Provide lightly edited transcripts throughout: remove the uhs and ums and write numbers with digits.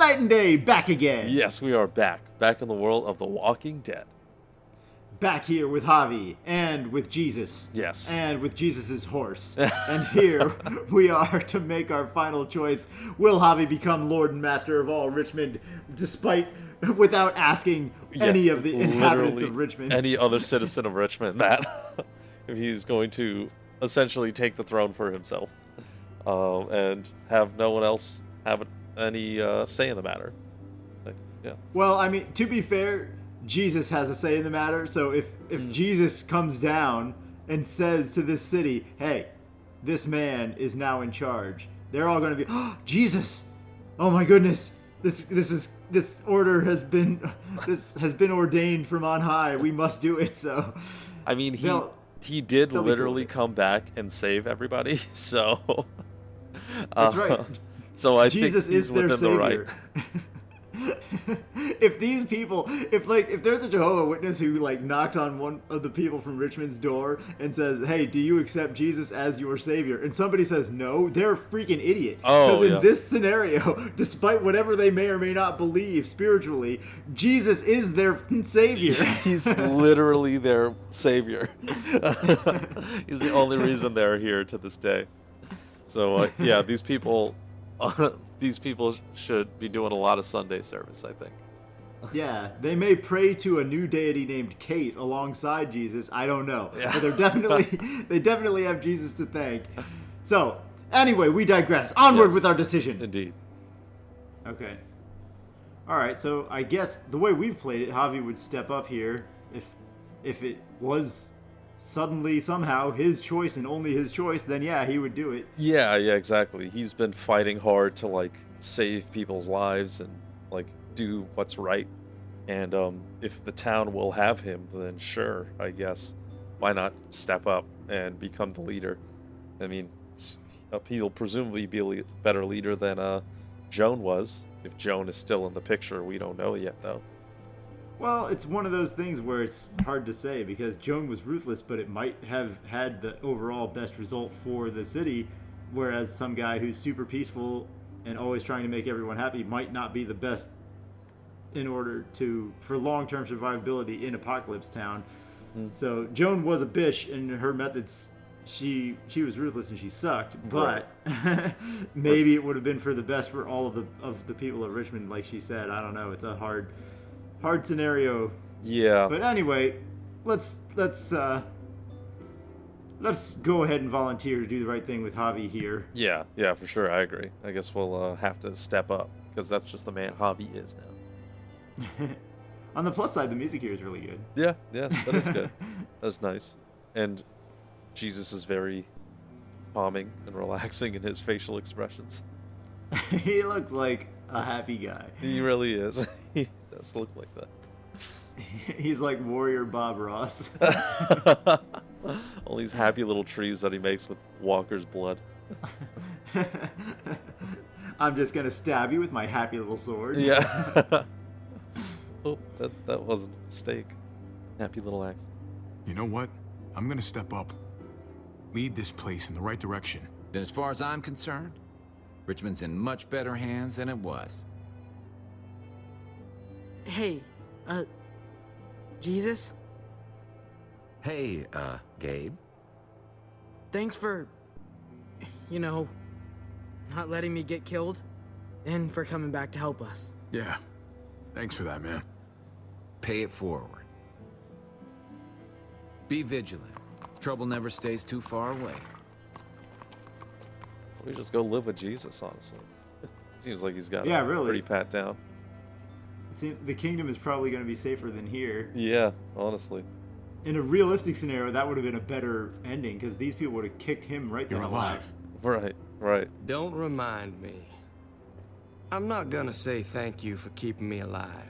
Night and day, back again. Yes, we are back. Back in the world of The Walking Dead. Back here with Javi, and with Jesus. Yes. And with Jesus' horse. And here we are to make our final choice. Will Javi become Lord and Master of all Richmond, without asking any of the inhabitants of Richmond? Any other citizen of Richmond that if he's going to essentially take the throne for himself and have no one else have any say in the matter. Yeah. Well, I mean, to be fair, Jesus has a say in the matter. So if Jesus comes down and says to this city, "Hey, this man is now in charge," they're all going to be, "Oh, Jesus! Oh my goodness! This order has been ordained from on high. We must do it." So, I mean, he did literally come back and save everybody. So that's right. So I Jesus think he's is their within the right. If these people, if there's a Jehovah's Witness who knocks on one of the people from Richmond's door and says, "Hey, do you accept Jesus as your savior?" and somebody says no, they're a freaking idiot. Oh, because in this scenario, despite whatever they may or may not believe spiritually, Jesus is their savior. He's literally their savior. He's the only reason they're here to this day. So yeah, these people should be doing a lot of Sunday service, I think. Yeah, they may pray to a new deity named Kate alongside Jesus. I don't know, yeah. But they definitely have Jesus to thank. So anyway, we digress. Onward with our decision. Indeed. Okay. All right. So I guess the way we've played it, Javi would step up here if it was suddenly somehow his choice and only his choice. Then yeah, he would do it. Yeah, exactly. He's been fighting hard to save people's lives and do what's right. And if the town will have him, then sure, I guess. Why not step up and become the leader? I mean, he'll presumably be a better leader than Joan was. If Joan is still in the picture, we don't know yet, though. Well, it's one of those things where it's hard to say because Joan was ruthless, but it might have had the overall best result for the city, whereas some guy who's super peaceful and always trying to make everyone happy might not be the best for long-term survivability in Apocalypse Town. So Joan was a bitch in her methods. She was ruthless and she sucked, but maybe it would have been for the best for all of the people of Richmond, like she said. I don't know. It's a hard scenario. Yeah. But anyway, let's go ahead and volunteer to do the right thing with Javi here. Yeah, for sure. I agree. I guess we'll have to step up because that's just the man Javi is now. On the plus side, the music here is really good. Yeah, that is good. That's nice. And Jesus is very calming and relaxing in his facial expressions. He looks like a happy guy. He really is. He does look like that. He's like Warrior Bob Ross. All these happy little trees that he makes with Walker's blood. I'm just going to stab you with my happy little sword. Yeah. Oh, that wasn't a mistake. Happy little axe. You know what? I'm gonna step up. Lead this place in the right direction. Then as far as I'm concerned, Richmond's in much better hands than it was. Hey, Jesus? Hey, Gabe. Thanks for, not letting me get killed, and for coming back to help us. Yeah. Thanks for that, man. Pay it forward. Be vigilant. Trouble never stays too far away. We just go live with Jesus, honestly. It seems like he's got really pretty pat down. The kingdom is probably going to be safer than here. Yeah, honestly. In a realistic scenario, that would have been a better ending because these people would have kicked him right there alive. Right. Don't remind me. I'm not gonna say thank you for keeping me alive,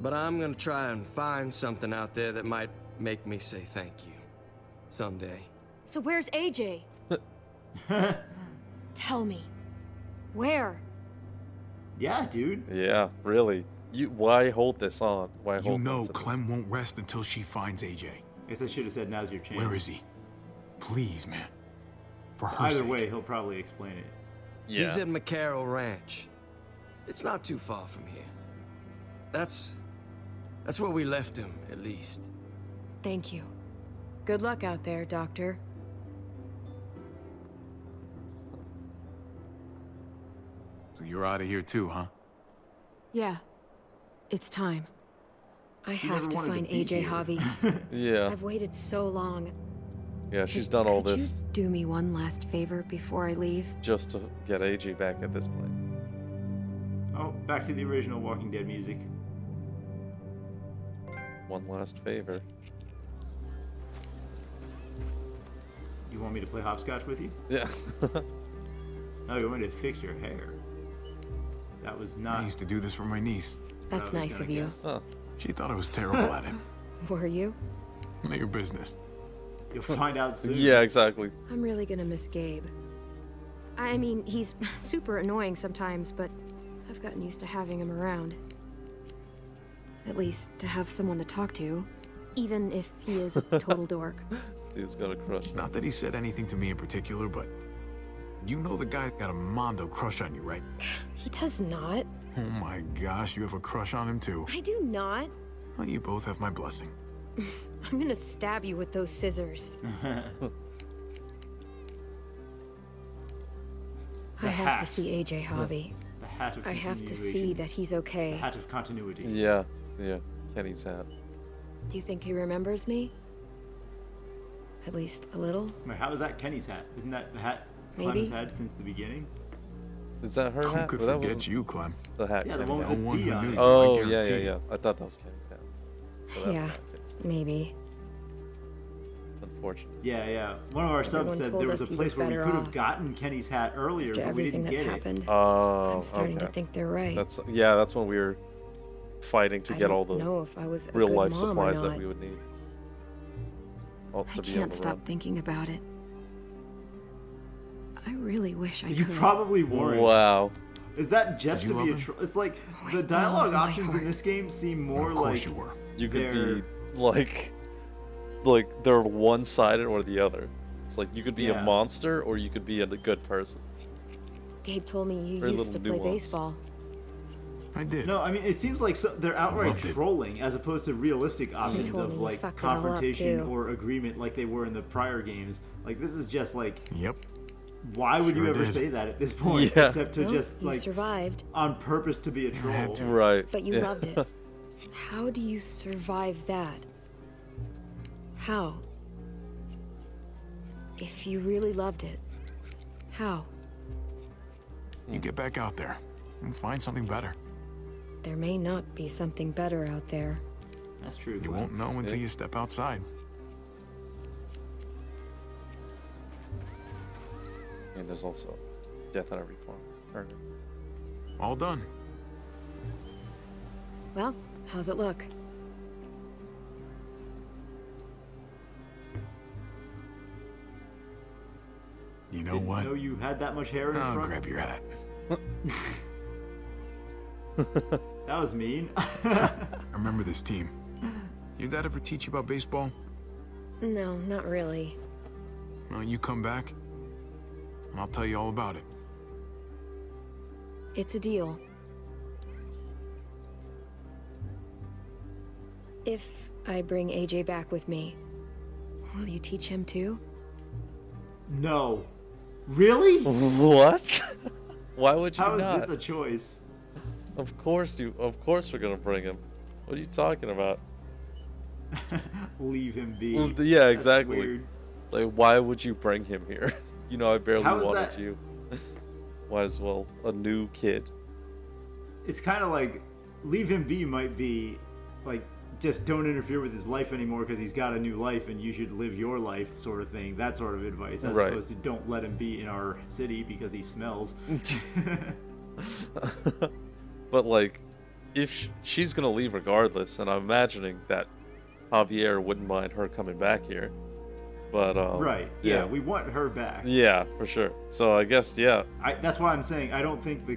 but I'm gonna try and find something out there that might make me say thank you. Someday. So where's AJ? Tell me. Where? Yeah, dude. Yeah, really. Why hold this on? You know Clem won't rest until she finds AJ. I guess I should have said now's your chance. Where is he? Please, man. For her Either sake. way, he'll probably explain it. Yeah. He's at McCarroll Ranch. It's not too far from here. That's where we left him, at least. Thank you. Good luck out there, Doctor. So you're out of here too, huh? Yeah. It's time. I She have never to wanted to find be AJ here. Javi. Yeah, I've waited so long. yeah, she's done all Could this you do me one last favor before I leave? just to get AJ back at this point. Oh, back to the original Walking Dead music. One last favor. You want me to play hopscotch with you? Yeah. No, you want me to fix your hair. That was I not. used to do this for my niece. what I That's was nice gonna of you. guess. Huh. She thought I was terrible at it. Were you? None of your business. You'll find out soon. Yeah, exactly. I'm really gonna miss Gabe. I mean, he's super annoying sometimes, but I've gotten used to having him around. At least to have someone to talk to, even if he is a total dork. Dude's gonna crush her. Not that he said anything to me in particular, but you know the guy's got a Mondo crush on you, right? He does not. Oh my gosh, you have a crush on him too. I do not. Well, you both have my blessing. I'm gonna stab you with those scissors. I have to hat. see AJ Javi. The hat of I have to continuation. see that he's The okay. hat of continuity. Yeah, yeah. Kenny's hat. Do you think he remembers me? At least a little? Wait, how is that Kenny's hat? Isn't that the hat Maybe. Clem's had since the beginning? Is that her Who hat? could Well, that forget wasn't you, Clem? the hat. Yeah, the Kenny one had. with No the one D who on knew it. you. Oh, I yeah, yeah, guarantee. yeah. I thought that was Kenny's hat. But that's Yeah. not Kenny's hat. Maybe. Unfortunate. Yeah, yeah. One of our subs Everyone said told there was a us he place was where we better could have off. gotten Kenny's hat earlier, After but we everything didn't that's get happened, Oh, I'm starting okay. to think they're right. That's when we were fighting to I get don't all the know if I was a real good life mom or supplies that not. we would need. Oh, I to be on can't the stop run. thinking about it. I really wish I it. You could. probably weren't. Wow. Is that just Did to you be a love troll? It's like the With dialogue all of my options in heart. this game seem more of course like you were. You could They're- be like they're one-sided or the other. It's like you could be Yeah. a monster or you could be a good person. Gabe told me you Very used to little play nuance. baseball. I did. No, I mean it seems like they're outright loved it. trolling as opposed to realistic options told of me you like fucked it all up, confrontation too. or agreement like they were in the prior games. Like this is just like Yep. why would you Sure ever did. say that at this point Yeah. except to Well, just you like survived, on purpose to be a troll. had to. Right. but you Yeah. loved it. How do you survive that? How? If you really loved it, how? You get back out there and find something better. There may not be something better out there. That's true. You Glenn. won't know until Yeah. you step outside. And there's also death at every corner. All done. Well, how's it look? You know Didn't what? know you had that much hair in I'll front. grab your hat. That was mean. I remember this team. Your dad ever teach you about baseball? No, not really. Well, you come back, and I'll tell you all about it. It's a deal. If I bring AJ back with me, will you teach him too? No. Really? What? Why would you How is not? this a choice? Of course we're gonna bring him. What are you talking about? Leave him be. Well, yeah, That's exactly. weird. Like, why would you bring him here? You know, I barely How is wanted that- you. Might as well a new kid. It's kind of like leave him be might be like just don't interfere with his life anymore because he's got a new life and you should live your life sort of thing. That sort of advice as Right. opposed to don't let him be in our city because he smells. But like, if she's gonna leave regardless, and I'm imagining that Javier wouldn't mind her coming back here. But Right. Yeah, we want her back. yeah, for sure. So I guess That's why I'm saying I don't think the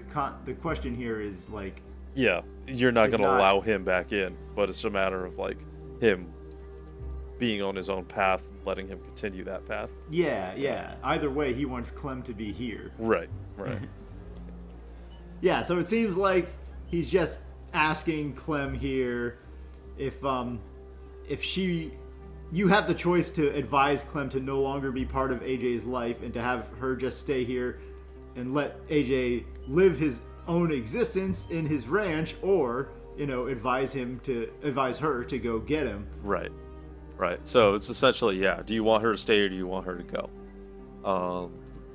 question here is like yeah, you're not It's gonna not- allow him back in, but it's a matter of like him being on his own path, and letting him continue that path. yeah. Either way, he wants Clem to be here. Right, right. yeah, so it seems like he's just asking Clem here if you have the choice to advise Clem to no longer be part of AJ's life and to have her just stay here and let AJ live his own existence in his ranch, or, you know, advise her to go get him. Right. So it's essentially, yeah, do you want her to stay or do you want her to go?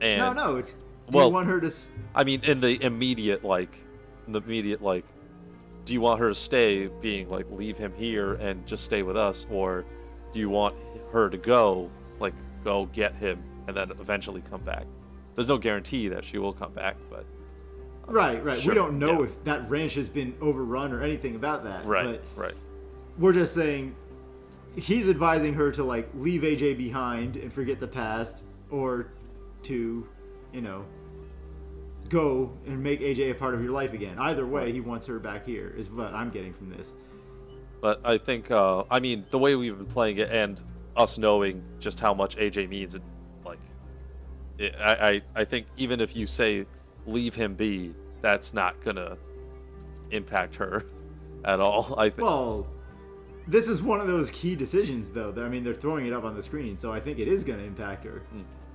And No, it's, do you want her to... I mean, in the immediate, do you want her to stay, being like, leave him here and just stay with us, or do you want her to go get him and then eventually come back? There's no guarantee that she will come back, but Right. sure, We don't know yeah. if that ranch has been overrun or anything about that. right. We're just saying he's advising her to, like, leave AJ behind and forget the past, or to, you know, go and make AJ a part of your life again. Either way, he wants her back here, is what I'm getting from this. But I think, I mean, the way we've been playing it and us knowing just how much AJ means, I think even if you say leave him be, that's not gonna impact her at all. I think. Well, this is one of those key decisions, though. I mean, they're throwing it up on the screen, so I think it is going to impact her.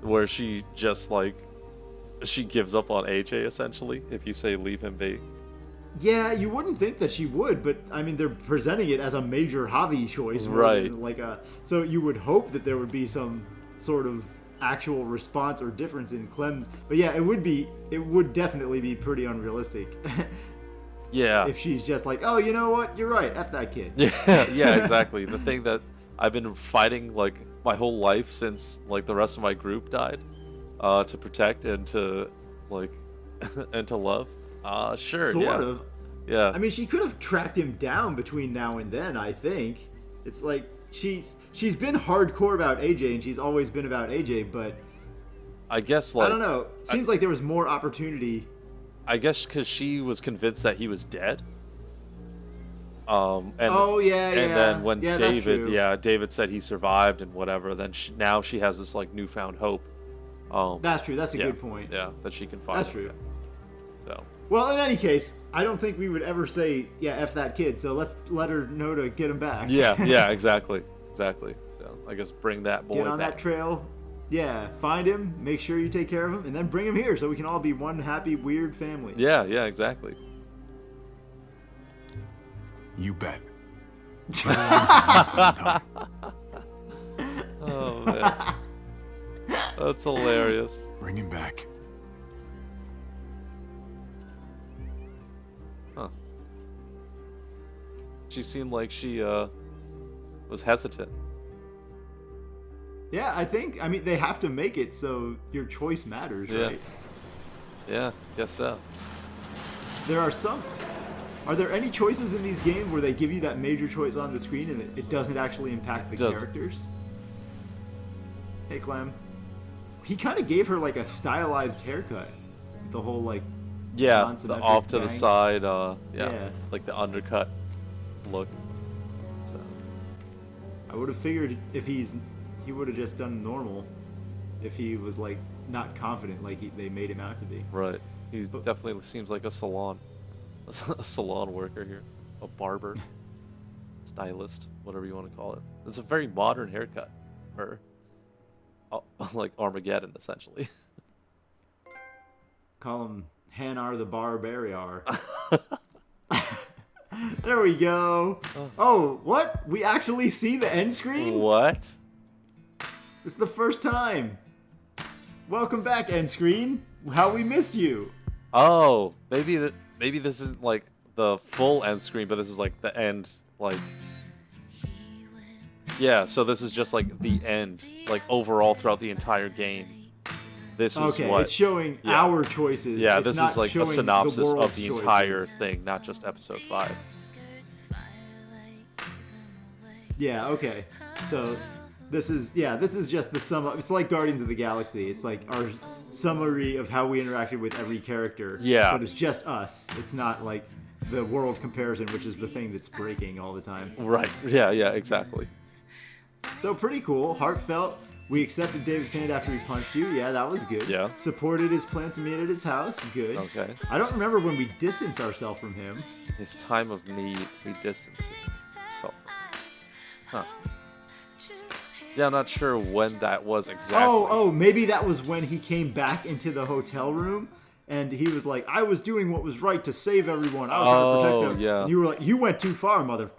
Where she just she gives up on AJ essentially if you say leave him be. Yeah, you wouldn't think that she would, but I mean, they're presenting it as a major Javi choice, Right? So you would hope that there would be some sort of actual response or difference in Clem's. But yeah, it would definitely be pretty unrealistic. Yeah. If she's just like, oh, you know what, you're right, F that kid. Yeah, exactly. The thing that I've been fighting my whole life since the rest of my group died, to protect and to and to love. Sure. Sort yeah. of. Yeah. I mean, she could have tracked him down between now and then, I think. It's like she's been hardcore about AJ, and she's always been about AJ, but I guess I don't know. Seems like there was more opportunity. I guess because she was convinced that he was dead. And then when David said he survived and whatever, then now she has this newfound hope. That's true. That's a good point. Yeah, that she can find. That's true. Again. So. Well, in any case, I don't think we would ever say, yeah, F that kid, so let's let her know to get him back. Yeah, exactly. So I guess bring that boy Get on back. that trail. Yeah, find him, make sure you take care of him, and then bring him here so we can all be one happy, weird family. Yeah, exactly. You bet. Oh, man. That's hilarious. Bring him back. Huh. She seemed like she was hesitant. Yeah, I mean, they have to make it so your choice matters, right? Yeah, guess so. Are there any choices in these games where they give you that major choice on the screen and it doesn't actually impact the characters? Hey, Clem. He kind of gave her a stylized haircut. The whole the off to the bangs. side, Yeah. like the undercut look. So. I would have figured if he would have just done normal if he was not confident they made him out to be. Right. He definitely seems like a salon worker here, a barber, stylist, whatever you want to call it. It's a very modern haircut for like Armageddon, essentially. Call him Hanar the Barbariar. There we go. Oh, what? We actually see the end screen? What? It's the first time. Welcome back, end screen. How we missed you. Oh, maybe this isn't the full end screen, but this is the end, yeah, so this is just the end, overall throughout the entire game. This is okay, what it's showing our choices. Yeah, it's this not is a showing synopsis the of the world's entire choices. thing, not just episode 5. Yeah, okay. So this is just the sum up. It's like Guardians of the Galaxy. It's our summary of how we interacted with every character. Yeah. But it's just us. It's not the world comparison, which is the thing that's breaking all the time. Right. Yeah, exactly. So pretty cool, heartfelt. We accepted David's hand after he punched you. Yeah, that was good. Yeah. Supported his plan to meet at his house. Good. Okay. I don't remember when we distanced ourselves from him. His time of need, we distance himself. Huh. Yeah, I'm not sure when that was exactly. Oh, maybe that was when he came back into the hotel room and he was like, I was doing what was right to save everyone. I was trying to protect them. Yeah. And you were like, you went too far, mother.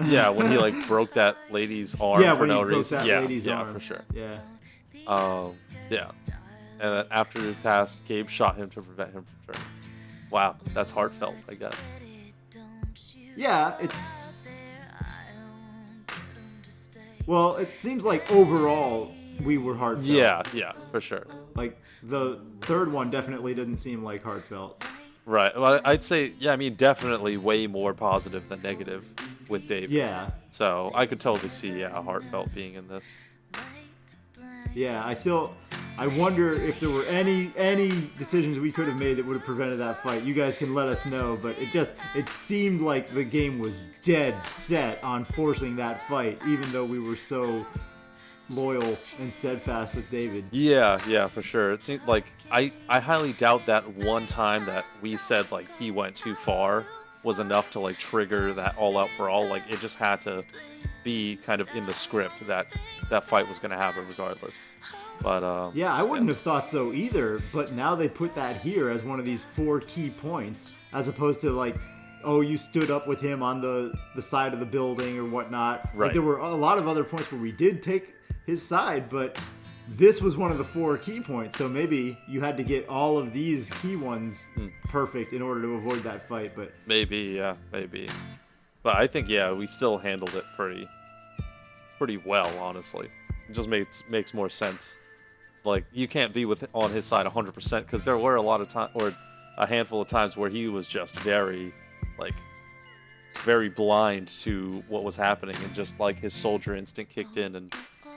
Yeah, when he like broke that lady's arm Yeah, for when he no broke reason. that lady's yeah, arm. for sure. Yeah. Yeah. And then after he passed, Gabe shot him to prevent him from turning. Wow, that's heartfelt, I guess. Yeah, it's... Well, it seems like overall we were heartfelt. Yeah, for sure. Like, the third one definitely didn't seem like heartfelt. Right. Well, I'd say, yeah, I mean, definitely way more positive than negative with Dave. Yeah. So I could totally see, heartfelt being in this. Yeah, I wonder if there were any decisions we could have made that would have prevented that fight. You guys can let us know, but it seemed like the game was dead set on forcing that fight, even though we were so loyal and steadfast with David. Yeah, for sure. It seemed like I highly doubt that one time that we said like he went too far was enough to like trigger that all-out brawl. Like it just had to be kind of in the script that fight was going to happen regardless. But yeah, I wouldn't have thought so either, but now they put that here as one of these 4 key points, as opposed to like, oh, you stood up with him on the side of the building or whatnot. Right. Like, there were a lot of other points where we did take his side, but this was one of the 4 key points, so maybe you had to get all of these key ones perfect in order to avoid that fight. But maybe. But I think we still handled it pretty well, honestly. It just makes more sense. Like you can't be on his side 100% because there were a lot of time or a handful of times where he was just very blind to what was happening, and just like his soldier instinct kicked in, and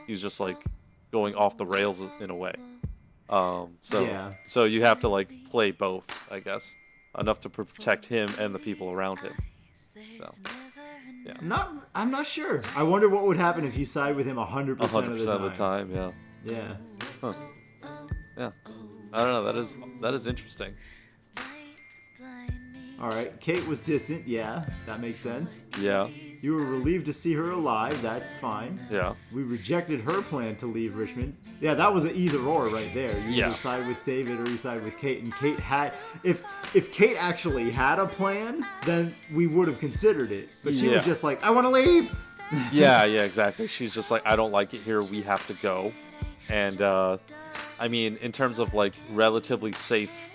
he was just like going off the rails in a way. So you have to like play both, I guess, enough to protect him and the people around him. So, yeah. I'm not sure. I wonder what would happen if you side with him 100% of the time. Yeah. Yeah. Huh. Yeah. I don't know. That is interesting. All right. Kate was distant. Yeah, that makes sense. Yeah. You were relieved to see her alive. That's fine. Yeah. We rejected her plan to leave Richmond. Yeah, that was an either or right there. You either side with David or you side with Kate. And Kate had, if Kate actually had a plan, then we would have considered it. But she was just like, I want to leave. Yeah, exactly. She's just like, I don't like it here. We have to go. And I mean, in terms of like relatively safe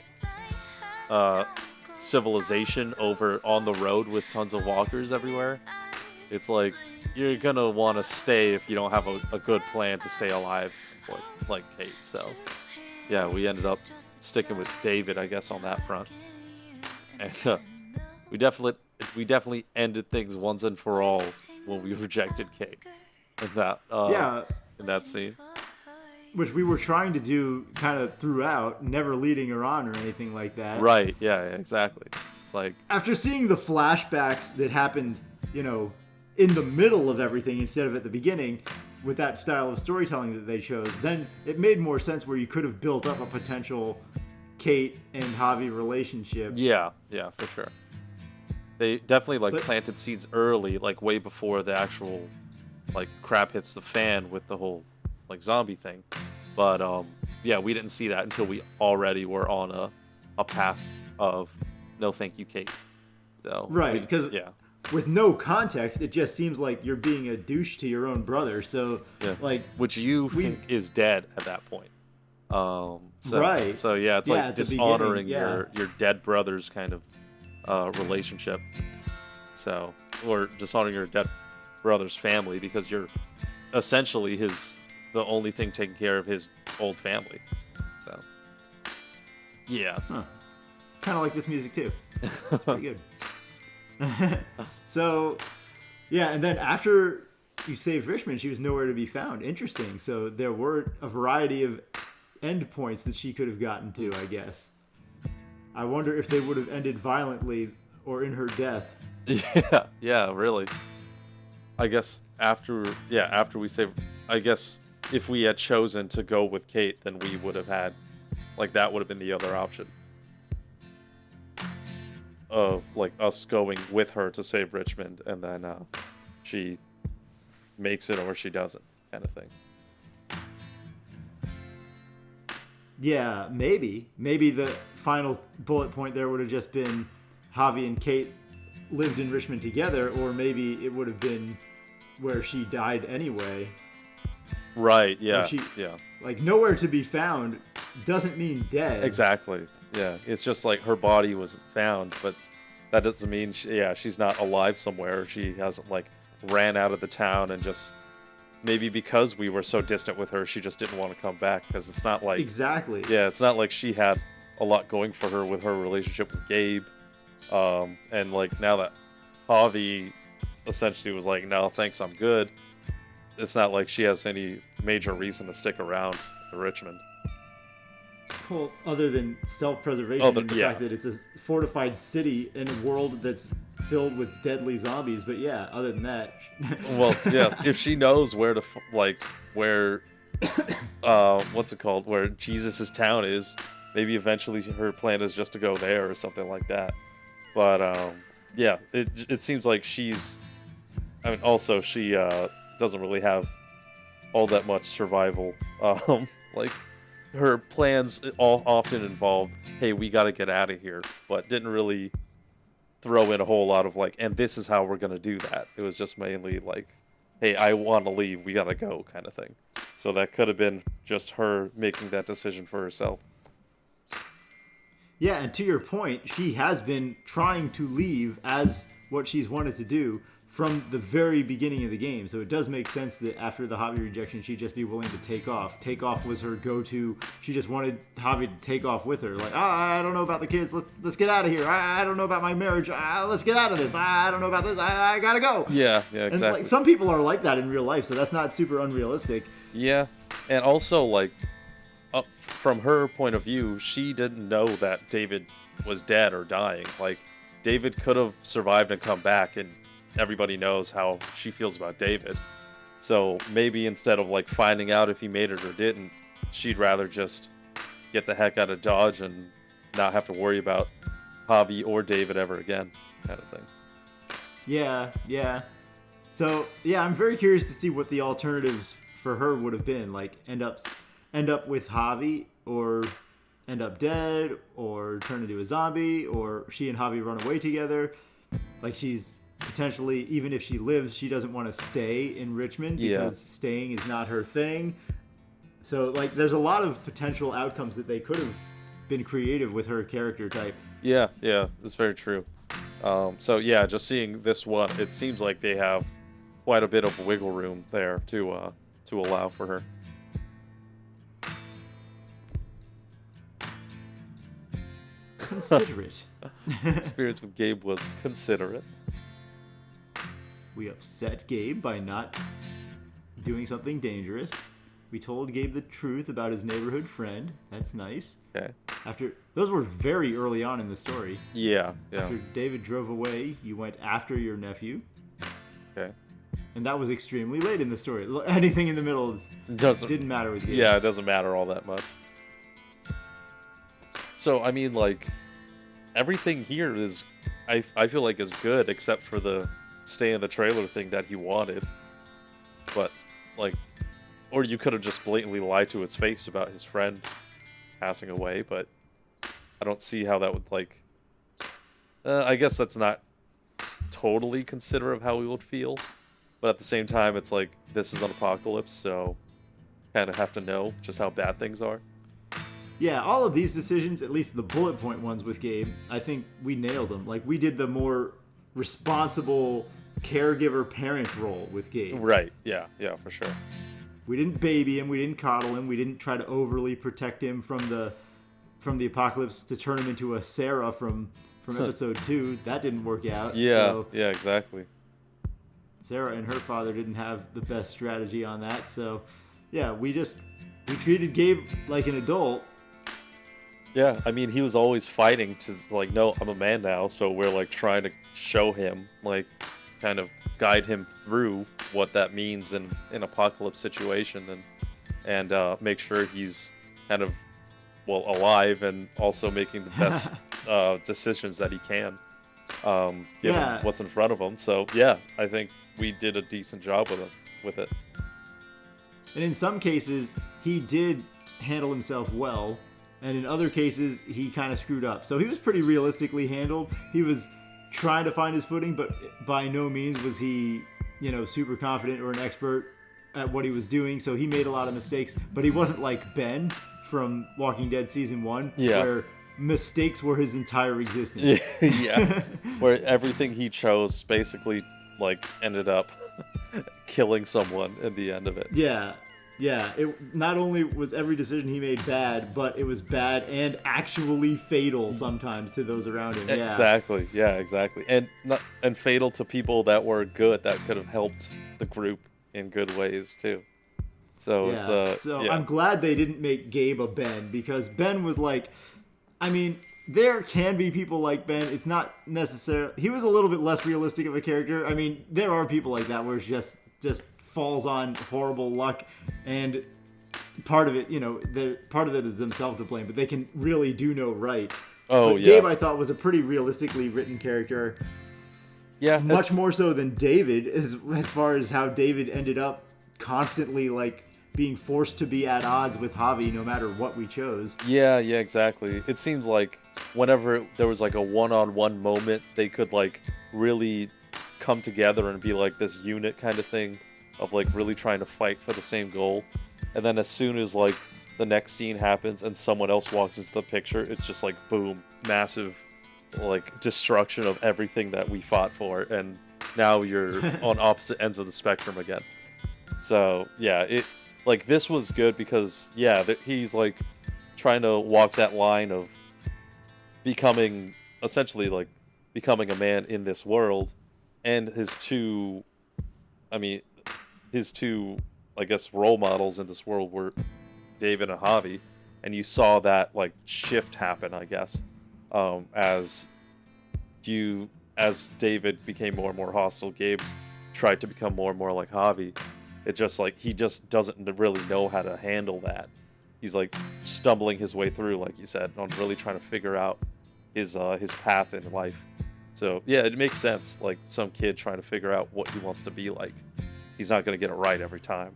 civilization over on the road with tons of walkers everywhere, it's like you're gonna want to stay if you don't have a good plan to stay alive, like Kate. So yeah, we ended up sticking with David, I guess, on that front, and we definitely ended things once and for all when we rejected Kate in that scene. Which we were trying to do kind of throughout, never leading her on or anything like that. Right, yeah, exactly. It's like... After seeing the flashbacks that happened, in the middle of everything instead of at the beginning, with that style of storytelling that they chose, then it made more sense where you could have built up a potential Kate and Javi relationship. Yeah, for sure. They definitely planted seeds early, like way before the actual crap hits the fan with the whole zombie thing. But we didn't see that until we already were on a path of no thank you, Kate. So right, because with no context, it just seems like you're being a douche to your own brother. So which you think is dead at that point. Right. So yeah, it's like dishonoring your dead brother's kind of relationship. So, or dishonoring your dead brother's family because you're essentially the only thing taking care of his old family. So yeah. Huh. Kind of like this music too. Pretty good. So yeah, and then after you saved Richmond, she was nowhere to be found. Interesting. So there were a variety of endpoints that she could have gotten to, I guess. I wonder if they would have ended violently or in her death. Yeah, really. I guess after we saved, I guess if we had chosen to go with Kate, then we would have had, like, that would have been the other option of like us going with her to save Richmond, and then she makes it or she doesn't, kind of thing. Yeah, maybe the final bullet point there would have just been Javi and Kate lived in Richmond together, or maybe it would have been where she died anyway. Right, yeah, yeah. Like, nowhere to be found doesn't mean dead. Exactly, yeah. It's just like her body wasn't found, but that doesn't mean, she's not alive somewhere. She hasn't, like, ran out of the town and just... Maybe because we were so distant with her, she just didn't want to come back, because it's not like... Exactly. Yeah, it's not like she had a lot going for her with her relationship with Gabe. And, like, now that Javi essentially was like, no, thanks, I'm good, it's not like she has any major reason to stick around in Richmond. Well, other than self-preservation and the yeah. fact that it's a fortified city in a world that's filled with deadly zombies. But yeah, other than that... Well, yeah, if she knows where to, where, what's it called, where Jesus' town is, maybe eventually her plan is just to go there or something like that. But, yeah, it seems like she's... I mean, also, she doesn't really have all that much survival. Like, her plans all often involved, hey, we gotta get out of here, but didn't really throw in a whole lot of, like, and this is how we're gonna do that. It was just mainly like, hey, I want to leave, we gotta go, kind of thing. So that could have been just her making that decision for herself. Yeah, and to your point, she has been trying to leave as what she's wanted to do from the very beginning of the game. So it does make sense that after the Javi rejection, she'd just be willing to take off. Take off was her go-to. She just wanted Javi to take off with her. Like, I don't know about the kids. Let's get out of here. I don't know about my marriage. Let's get out of this. I don't know about this. I gotta go. Yeah, exactly. And, like, some people are like that in real life, so that's not super unrealistic. Yeah, and also, like, from her point of view, she didn't know that David was dead or dying. Like, David could have survived and come back, and everybody knows how she feels about David. So maybe instead of, like, finding out if he made it or didn't, she'd rather just get the heck out of Dodge and not have to worry about Javi or David ever again, kind of thing. Yeah. So, yeah, I'm very curious to see what the alternatives for her would have been. Like, end up with Javi, or end up dead, or turn into a zombie, or she and Javi run away together. Like, she's potentially, even if she lives, she doesn't want to stay in Richmond because staying is not her thing. So, like, there's a lot of potential outcomes that they could have been creative with her character type. Yeah, that's very true. So yeah, just seeing this one, it seems like they have quite a bit of wiggle room there to allow for her. Considerate. Experience with Gabe was considerate. We upset Gabe by not doing something dangerous. We told Gabe the truth about his neighborhood friend. That's nice. Okay. Those were very early on in the story. Yeah. After David drove away, you went after your nephew. Okay. And that was extremely late in the story. Anything in the middle didn't matter with Gabe. Yeah, it doesn't matter all that much. So, I mean, like, everything here is, I feel like, is good, except for the stay in the trailer thing that he wanted. But, like, or you could have just blatantly lied to his face about his friend passing away, but I don't see how that would, like, I guess that's not totally considerate of how we would feel. But at the same time, it's like, this is an apocalypse, so kind of have to know just how bad things are. Yeah, all of these decisions, at least the bullet point ones with Gabe, I think we nailed them. Like, we did the more responsible caregiver parent role with Gabe. Right, yeah, for sure. We didn't baby him, we didn't coddle him, we didn't try to overly protect him from the apocalypse to turn him into a Sarah from episode 2. That didn't work out. Yeah, yeah, exactly. Sarah and her father didn't have the best strategy on that, so yeah, we treated Gabe like an adult. Yeah, I mean, he was always fighting to, like, no, I'm a man now, so we're, like, trying to show him, like, kind of guide him through what that means in an apocalypse situation, and and make sure he's kind of, well, alive and also making the best decisions that he can, given what's in front of him. So yeah, I think we did a decent job with it. And in some cases, he did handle himself well, and in other cases, he kind of screwed up. So he was pretty realistically handled. He was trying to find his footing, but by no means was he, super confident or an expert at what he was doing. So he made a lot of mistakes, but he wasn't like Ben from Walking Dead Season 1, where mistakes were his entire existence. Yeah, where everything he chose basically, like, ended up killing someone at the end of it. Yeah. It not only was every decision he made bad, but it was bad and actually fatal sometimes to those around him. Yeah. Exactly. Yeah, exactly. And fatal to people that were good, that could have helped the group in good ways too. So I'm glad they didn't make Gabe a Ben, because Ben was like, I mean, there can be people like Ben. It's not necessarily, he was a little bit less realistic of a character. I mean, there are people like that where it's just falls on horrible luck, and part of it, part of it is themselves to blame, but they can really do no right. Oh, but Gabe, I thought, was a pretty realistically written character. Yeah, much more so than David, as far as how David ended up constantly like being forced to be at odds with Javi no matter what we chose. Yeah, exactly. It seems like whenever there was like a one-on-one moment, they could like really come together and be like this unit kind of thing of like really trying to fight for the same goal. And then as soon as like the next scene happens and someone else walks into the picture, it's just like boom, massive like destruction of everything that we fought for, and now you're on opposite ends of the spectrum again. So yeah, it like this was good because he's like trying to walk that line of becoming essentially like becoming a man in this world, and his two I guess role models in this world were David and Javi, and you saw that like shift happen, I guess, as David became more and more hostile, Gabe tried to become more and more like Javi. It just like he just doesn't really know how to handle that. He's like stumbling his way through, like you said, on really trying to figure out his path in life. So yeah, it makes sense. Like some kid trying to figure out what he wants to be like. He's not going to get it right every time,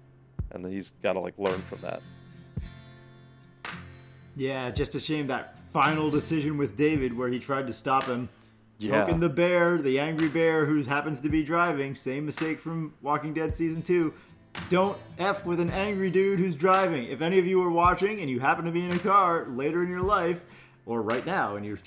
and then he's got to like learn from that. Yeah, just a shame that final decision with David where he tried to stop him. Smoking the bear, the angry bear who happens to be driving. Same mistake from Walking Dead Season 2. Don't F with an angry dude who's driving. If any of you are watching and you happen to be in a car later in your life, or right now and you're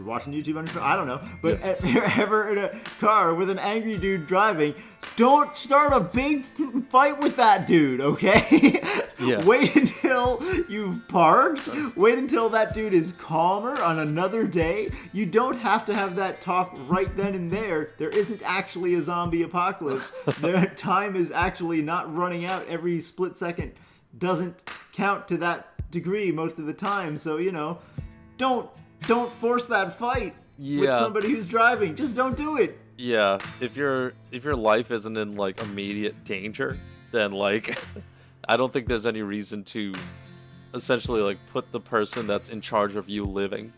watching YouTube on your phone, I don't know, but if you're ever in a car with an angry dude driving, don't start a big fight with that dude, okay? Yeah. Wait until you've parked. Wait until that dude is calmer on another day. You don't have to have that talk right then and there. There isn't actually a zombie apocalypse. Their time is actually not running out every split second. Doesn't count to that degree most of the time. So, don't force that fight with somebody who's driving. Just don't do it. Yeah, if your life isn't in like immediate danger, then like I don't think there's any reason to essentially like put the person that's in charge of you living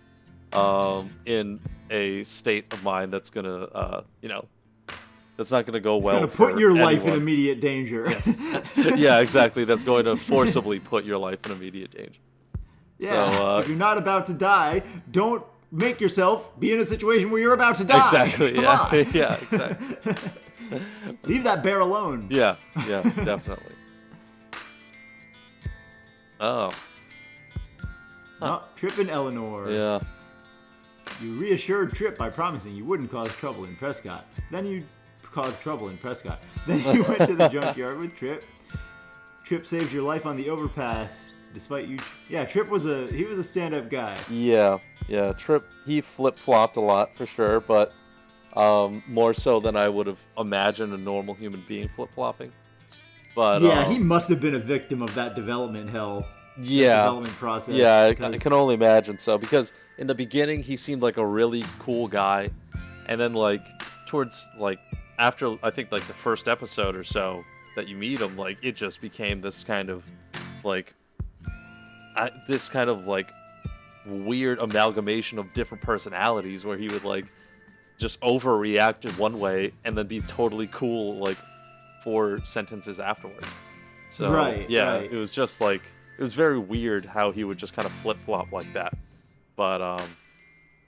in a state of mind that's gonna that's not gonna go well. It's gonna put your life in anyone. Immediate danger. Yeah, exactly. That's going to forcibly put your life in immediate danger. Yeah, so, if you're not about to die, don't make yourself be in a situation where you're about to die. Exactly. Come yeah. on. Yeah. Exactly. Leave that bear alone. Yeah. Definitely. Oh. Oh, Trip and Eleanor. Yeah. You reassured Trip by promising you wouldn't cause trouble in Prescott. Then you caused trouble in Prescott. Then you went to the junkyard with Trip. Trip saved your life on the overpass. Despite you, Trip was a stand-up guy. Yeah, Trip, he flip-flopped a lot for sure, but more so than I would have imagined a normal human being flip-flopping. But he must have been a victim of that development hell. Yeah, development process. Yeah, I can only imagine so, because in the beginning he seemed like a really cool guy, and then like towards like after I think like the first episode or so that you meet him, like it just became this kind of like this kind of like weird amalgamation of different personalities where he would like just overreact in one way and then be totally cool like 4 sentences afterwards. So Right. it was just like it was very weird how he would just kind of flip-flop like that. But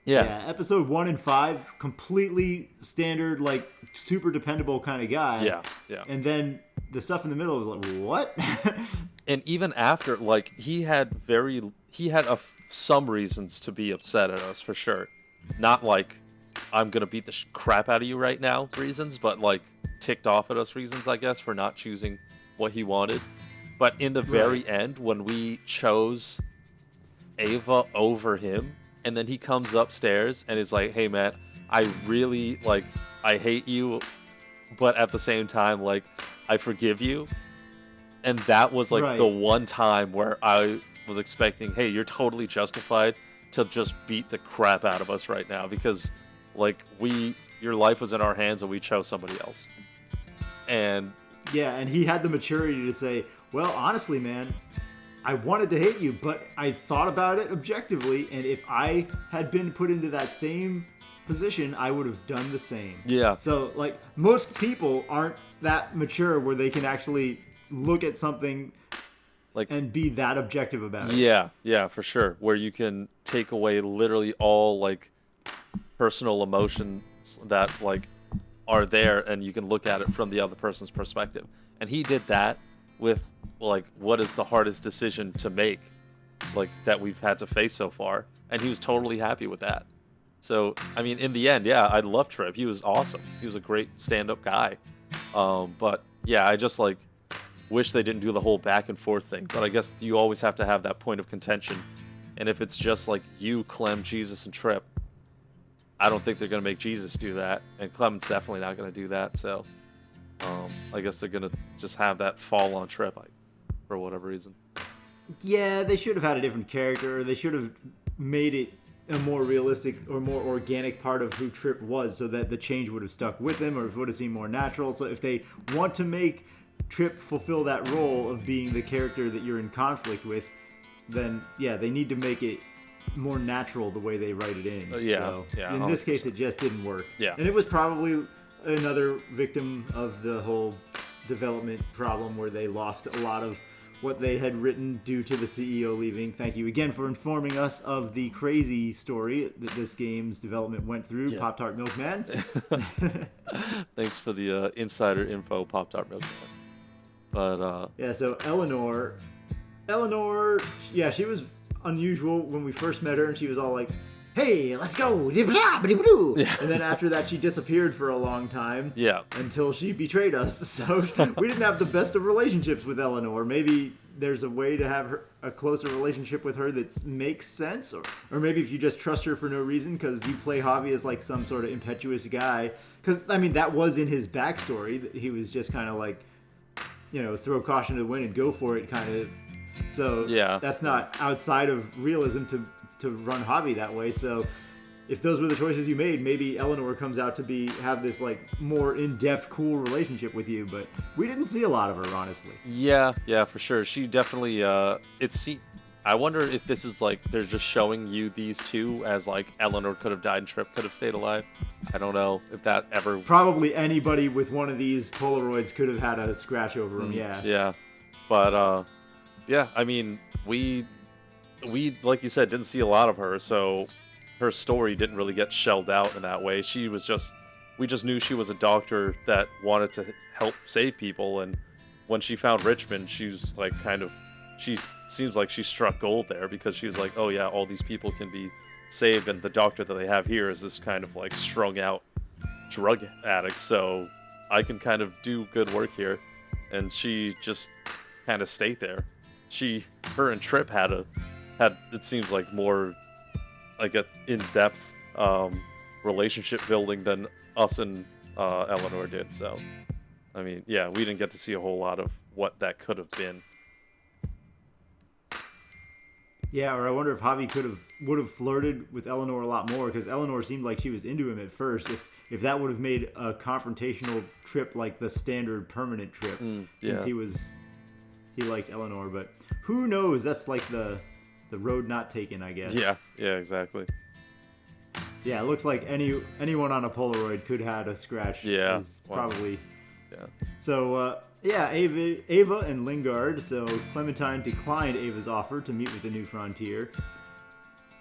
Yeah, episode 1 and 5, completely standard, like super dependable kind of guy. Yeah. And then the stuff in the middle was like, what? And even after, like, he had some reasons to be upset at us for sure. Not like I'm gonna beat the crap out of you right now reasons, but like ticked off at us reasons, I guess, for not choosing what he wanted. But in the very end, when we chose Ava over him, and then he comes upstairs and is like, hey man, I really like I hate you, but at the same time like I forgive you. And that was like the one time where I was expecting, hey, you're totally justified to just beat the crap out of us right now because like your life was in our hands and we chose somebody else. And yeah, and he had the maturity to say, well, honestly, man, I wanted to hate you, but I thought about it objectively, and if I had been put into that same position, I would have done the same. Yeah. So, like, most people aren't that mature where they can actually look at something like and be that objective about it. Yeah, for sure. Where you can take away literally all like personal emotions that like are there, and you can look at it from the other person's perspective. And he did that with like what is the hardest decision to make, like that we've had to face so far, and he was totally happy with that. So I mean, in the end, yeah, I love Trip. He was awesome. He was a great stand-up guy. But yeah, I just like wish they didn't do the whole back and forth thing. But I guess you always have to have that point of contention. And if it's just like you, Clem, Jesus, and Trip, I don't think they're gonna make Jesus do that, and Clem's definitely not gonna do that. So I guess they're gonna just have that fall on Trip, for whatever reason. Yeah, they should have had a different character. Or they should have made it a more realistic or more organic part of who Trip was, so that the change would have stuck with him, or it would have seemed more natural. So if they want to make Trip fulfill that role of being the character that you're in conflict with, then yeah, they need to make it more natural the way they write it in. So in this case, it just didn't work. Yeah. And it was probably another victim of the whole development problem where they lost a lot of what they had written due to the CEO leaving. Thank you again for informing us of the crazy story that this game's development went through, Pop-Tart Milkman. Thanks for the insider info, Pop-Tart Milkman. But yeah, so Eleanor, yeah, she was unusual when we first met her, and she was all like, hey, let's go. And then after that, she disappeared for a long time. Yeah. Until she betrayed us. So we didn't have the best of relationships with Eleanor. Maybe there's a way to have a closer relationship with her that makes sense. Or maybe if you just trust her for no reason because you play Javi as like some sort of impetuous guy. Because, I mean, that was in his backstory. That he was just kind of like, you know, throw caution to the wind and go for it kind of. So that's not outside of realism to run Javi that way. So if those were the choices you made, maybe Eleanor comes out to have this like more in-depth, cool relationship with you. But we didn't see a lot of her, honestly. Yeah, for sure. She definitely. I wonder if this is like they're just showing you these two as like Eleanor could have died and Trip could have stayed alive. I don't know if that ever. Probably anybody with one of these Polaroids could have had a scratch over him. Yeah. Yeah, but yeah. I mean, we like you said didn't see a lot of her, so her story didn't really get shelled out in that way. We just knew she was a doctor that wanted to help save people, and when she found Richmond, she was like she seems like she struck gold there because she's like, oh yeah, all these people can be saved, and the doctor that they have here is this kind of like strung out drug addict, so I can kind of do good work here. And she just kind of stayed there. Her and Trip had it seems like more like an in-depth relationship building than us and Eleanor did. So I mean, yeah, we didn't get to see a whole lot of what that could have been. Yeah, or I wonder if Javi would have flirted with Eleanor a lot more, because Eleanor seemed like she was into him at first. If that would have made a confrontational Trip like the standard permanent Trip, since he he liked Eleanor, but who knows? That's like the road not taken, I guess. Yeah, exactly. Yeah, it looks like anyone on a Polaroid could have a scratch. Yeah, Is wow. probably. Yeah. So, Ava and Lingard. So Clementine declined Ava's offer to meet with the New Frontier.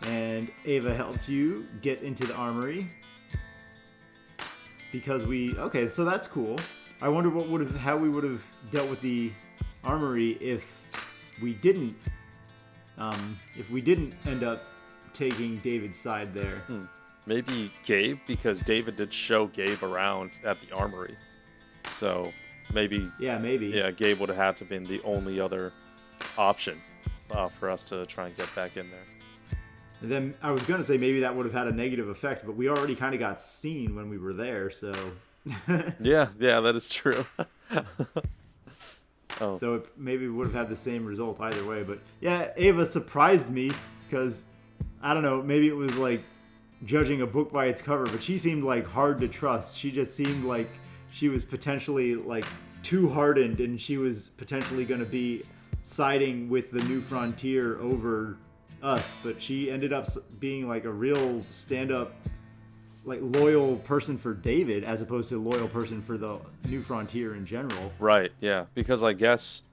And Ava helped you get into the armory. Because okay, so that's cool. I wonder how we would have dealt with the armory if we didn't end up taking David's side there. Maybe Gabe, because David did show Gabe around at the armory. So maybe. Yeah, maybe. Yeah, Gabe would have had to been the only other option for us to try and get back in there. And then I was going to say maybe that would have had a negative effect, but we already kind of got seen when we were there, so... yeah, that is true. Oh. So maybe would have had the same result either way. But yeah, Ava surprised me because, I don't know, maybe it was like judging a book by its cover, but she seemed like hard to trust. She just seemed like she was potentially like too hardened, and she was potentially going to be siding with the New Frontier over us, but she ended up being like a real stand-up, like loyal person for David as opposed to a loyal person for the New Frontier in general. Right, yeah, because I guess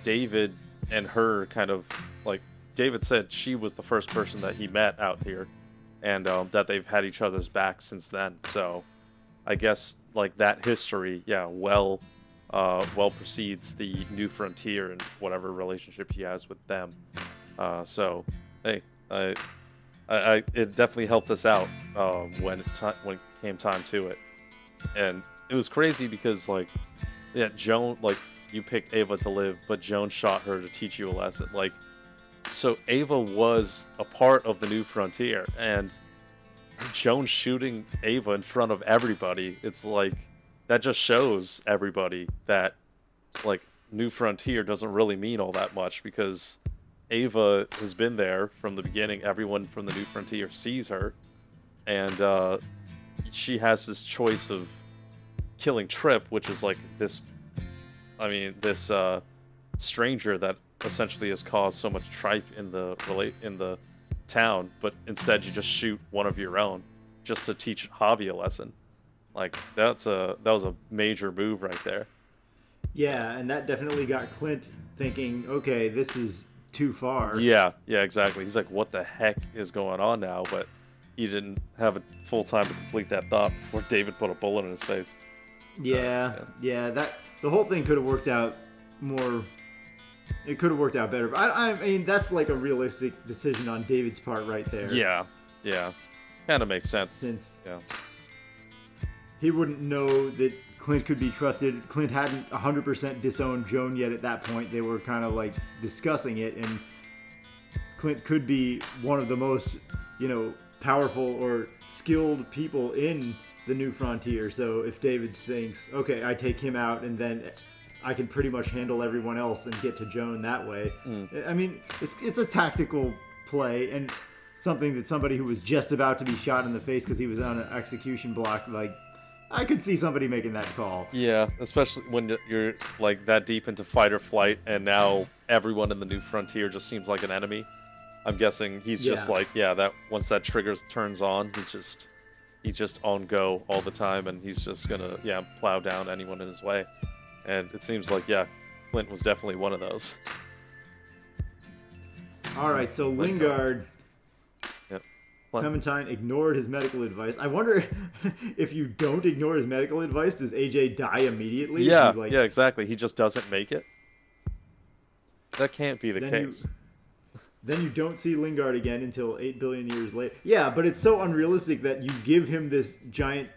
David and her kind of like, David said she was the first person that he met out here, and that they've had each other's back since then. So I guess like that history, well precedes the New Frontier and whatever relationship he has with them. So hey, it definitely helped us out when it came time to it, and it was crazy because Joan, you picked Ava to live, but Joan shot her to teach you a lesson. So Ava was a part of the New Frontier, and Joan shooting Ava in front of everybody, it's like that just shows everybody that New Frontier doesn't really mean all that much, because Ava has been there from the beginning. Everyone from the New Frontier sees her, and she has this choice of killing Trip, which is this stranger that essentially has caused so much strife in the town, but instead you just shoot one of your own just to teach Javi a lesson. That was a major move right there. Yeah, and that definitely got Clint thinking, okay, this is too far. Yeah, exactly. He's like, what the heck is going on now? But he didn't have a full time to complete that thought before David put a bullet in his face. Yeah, that the whole thing could have worked out more. It could have worked out better. But I mean, that's like a realistic decision on David's part right there. Yeah. Kind of makes sense. Since yeah, he wouldn't know that Clint could be trusted. Clint hadn't 100% disowned Joan yet at that point. They were kind of discussing it, and Clint could be one of the most, powerful or skilled people in the New Frontier. So if David thinks, okay, I take him out, and then I can pretty much handle everyone else and get to Joan that way. I mean, it's a tactical play, and something that somebody who was just about to be shot in the face because he was on an execution block, I could see somebody making that call. Yeah, especially when you're that deep into fight or flight, and now everyone in the New Frontier just seems like an enemy. I'm guessing he's just that once that trigger turns on, he's just on go all the time, and he's just gonna plow down anyone in his way. And it seems Clint was definitely one of those. All right, so Lingard. Yep. Clementine ignored his medical advice. I wonder if you don't ignore his medical advice, does AJ die immediately? Yeah, exactly. He just doesn't make it. That can't be the case. Then you don't see Lingard again until 8 billion years later. Yeah, but it's so unrealistic that you give him this giant,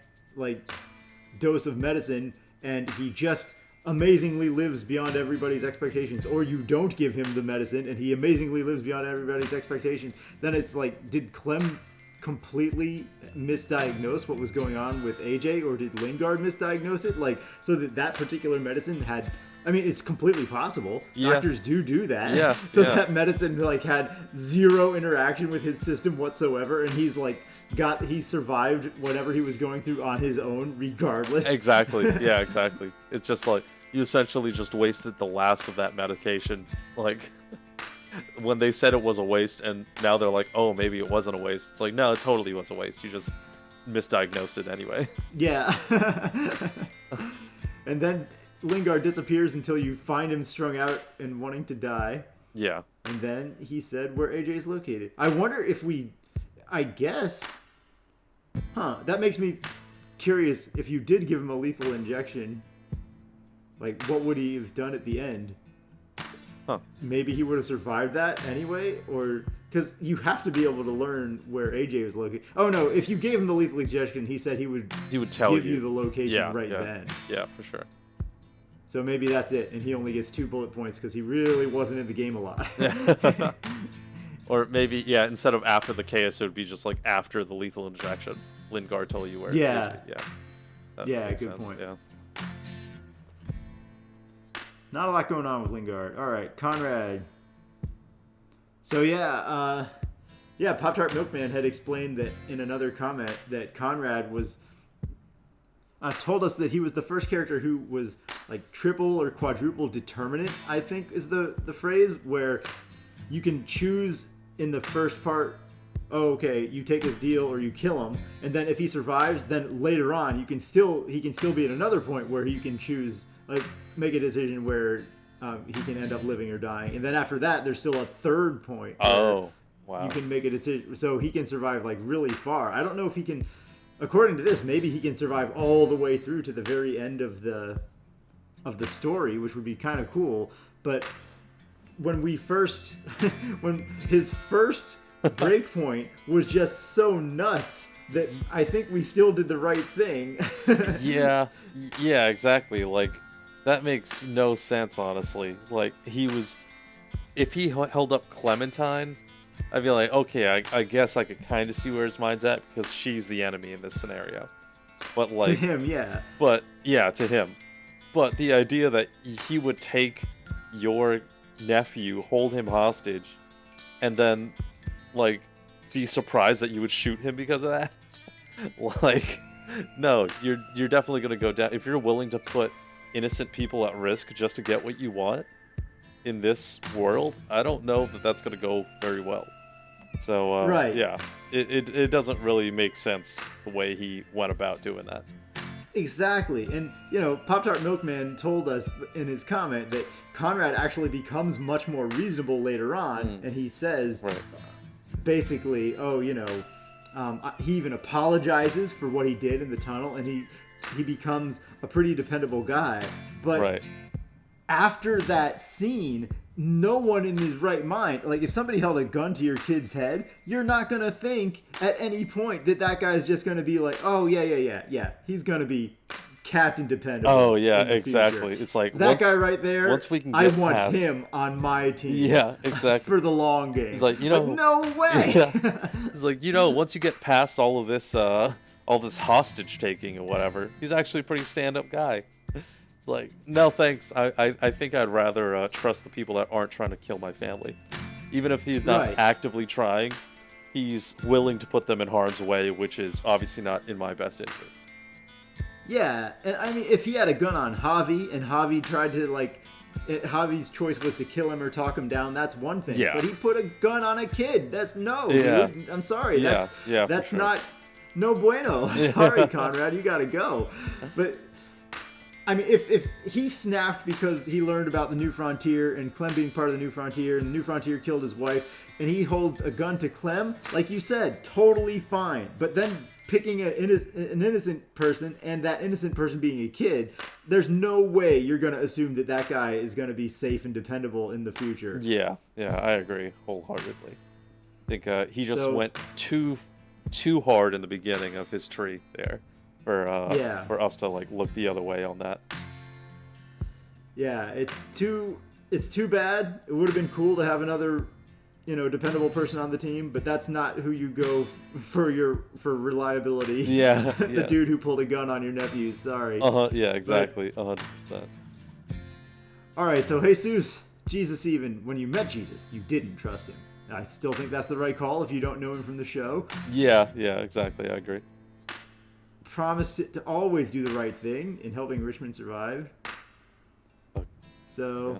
dose of medicine, and he just amazingly lives beyond everybody's expectations. Or you don't give him the medicine, and he amazingly lives beyond everybody's expectations. Then it's did Clem completely misdiagnose what was going on with AJ, or did Lingard misdiagnose it? So that particular medicine had... I mean, it's completely possible. Yeah. Doctors do that. Yeah. That medicine had zero interaction with his system whatsoever, and he's he survived whatever he was going through on his own, regardless. Exactly. Yeah, exactly. It's just you essentially just wasted the last of that medication. Like, when they said it was a waste, and now they're like, oh, maybe it wasn't a waste. It's like, no, it totally was a waste. You just misdiagnosed it anyway. Yeah. And then Lingard disappears until you find him strung out and wanting to die. Yeah. And then he said where AJ is located. I wonder if I guess... Huh. That makes me curious, if you did give him a lethal injection, like, what would he have done at the end? Huh. Maybe he would have survived that anyway? Or... Because you have to be able to learn where AJ was located. Oh, no. If you gave him the lethal injection, he said he would tell give you the location then. Yeah, for sure. So maybe that's it, and he only gets 2 bullet points because he really wasn't in the game a lot. Or maybe, yeah, instead of after the chaos, it would be just like after the lethal injection. Lingard told you where. Yeah. Yeah. That Yeah, makes good sense. point. Yeah. Not a lot going on with Lingard. All right, Conrad. So yeah, Pop-Tart Milkman had explained that in another comment that Conrad was told us that he was the first character who was like triple or quadruple determinate, I think is the phrase, where you can choose in the first part, oh, okay, you take his deal or you kill him, and then if he survives, then later on he can still be at another point where you can choose, like, make a decision where he can end up living or dying, and then after that there's still a third point where Oh, wow. you can make a decision, so he can survive like really far. I don't know if he can, according to this, maybe he can survive all the way through to the very end of the story, which would be kind of cool. But when when his first breakpoint was just so nuts that I think we still did the right thing. Yeah, exactly. Like, that makes no sense, honestly. Like, if he held up Clementine, I'd be like, okay, I guess I could kind of see where his mind's at, because she's the enemy in this scenario. But like, To him, yeah. But yeah, to him. But the idea that he would take your nephew, hold him hostage, and then like be surprised that you would shoot him because of that. Like, no, you're definitely gonna go down if you're willing to put innocent people at risk just to get what you want in this world. I don't know that that's gonna go very well. So Right. Yeah, it doesn't really make sense the way he went about doing that. Exactly. And, Pop-Tart Milkman told us in his comment that Conrad actually becomes much more reasonable later on, and he says, Right. basically, he even apologizes for what he did in the tunnel, and he becomes a pretty dependable guy. But Right. after that scene, no one in his right mind, like if somebody held a gun to your kid's head, you're not going to think at any point that guy's just going to be like, oh, yeah, he's going to be Captain Dependable. Oh, yeah, in the exactly. future. It's like, that guy right there, once we can I get want past- him on my team. Yeah, exactly. For the long game. He's like, But no way. Yeah. He's like, once you get past all of this, all this hostage taking and whatever, he's actually a pretty stand-up guy. Like, no thanks. I think I'd rather trust the people that aren't trying to kill my family. Even if he's not Right. actively trying, he's willing to put them in harm's way, which is obviously not in my best interest. Yeah, and I mean, if he had a gun on Javi, and Javi tried to, Javi's choice was to kill him or talk him down, that's one thing. Yeah. But he put a gun on a kid. That's Yeah. dude. I'm sorry. Yeah, for That's sure. not no bueno. Sorry, Conrad, you gotta go. But I mean, if he snapped because he learned about the New Frontier and Clem being part of the New Frontier, and the New Frontier killed his wife, and he holds a gun to Clem, like you said, totally fine. But then picking an innocent person, and that innocent person being a kid, there's no way you're going to assume that guy is going to be safe and dependable in the future. Yeah, I agree wholeheartedly. I think he just So- went too hard in the beginning of his tree there for us to look the other way on that. Yeah, it's too bad. It would have been cool to have another, dependable person on the team, but that's not who you go for reliability. Yeah, The dude who pulled a gun on your nephew. Sorry. Yeah, exactly. 100%. All right, so Jesus, even when you met Jesus, you didn't trust him. I still think that's the right call if you don't know him from the show. Yeah, exactly. I agree. Promise to always do the right thing in helping Richmond survive. So,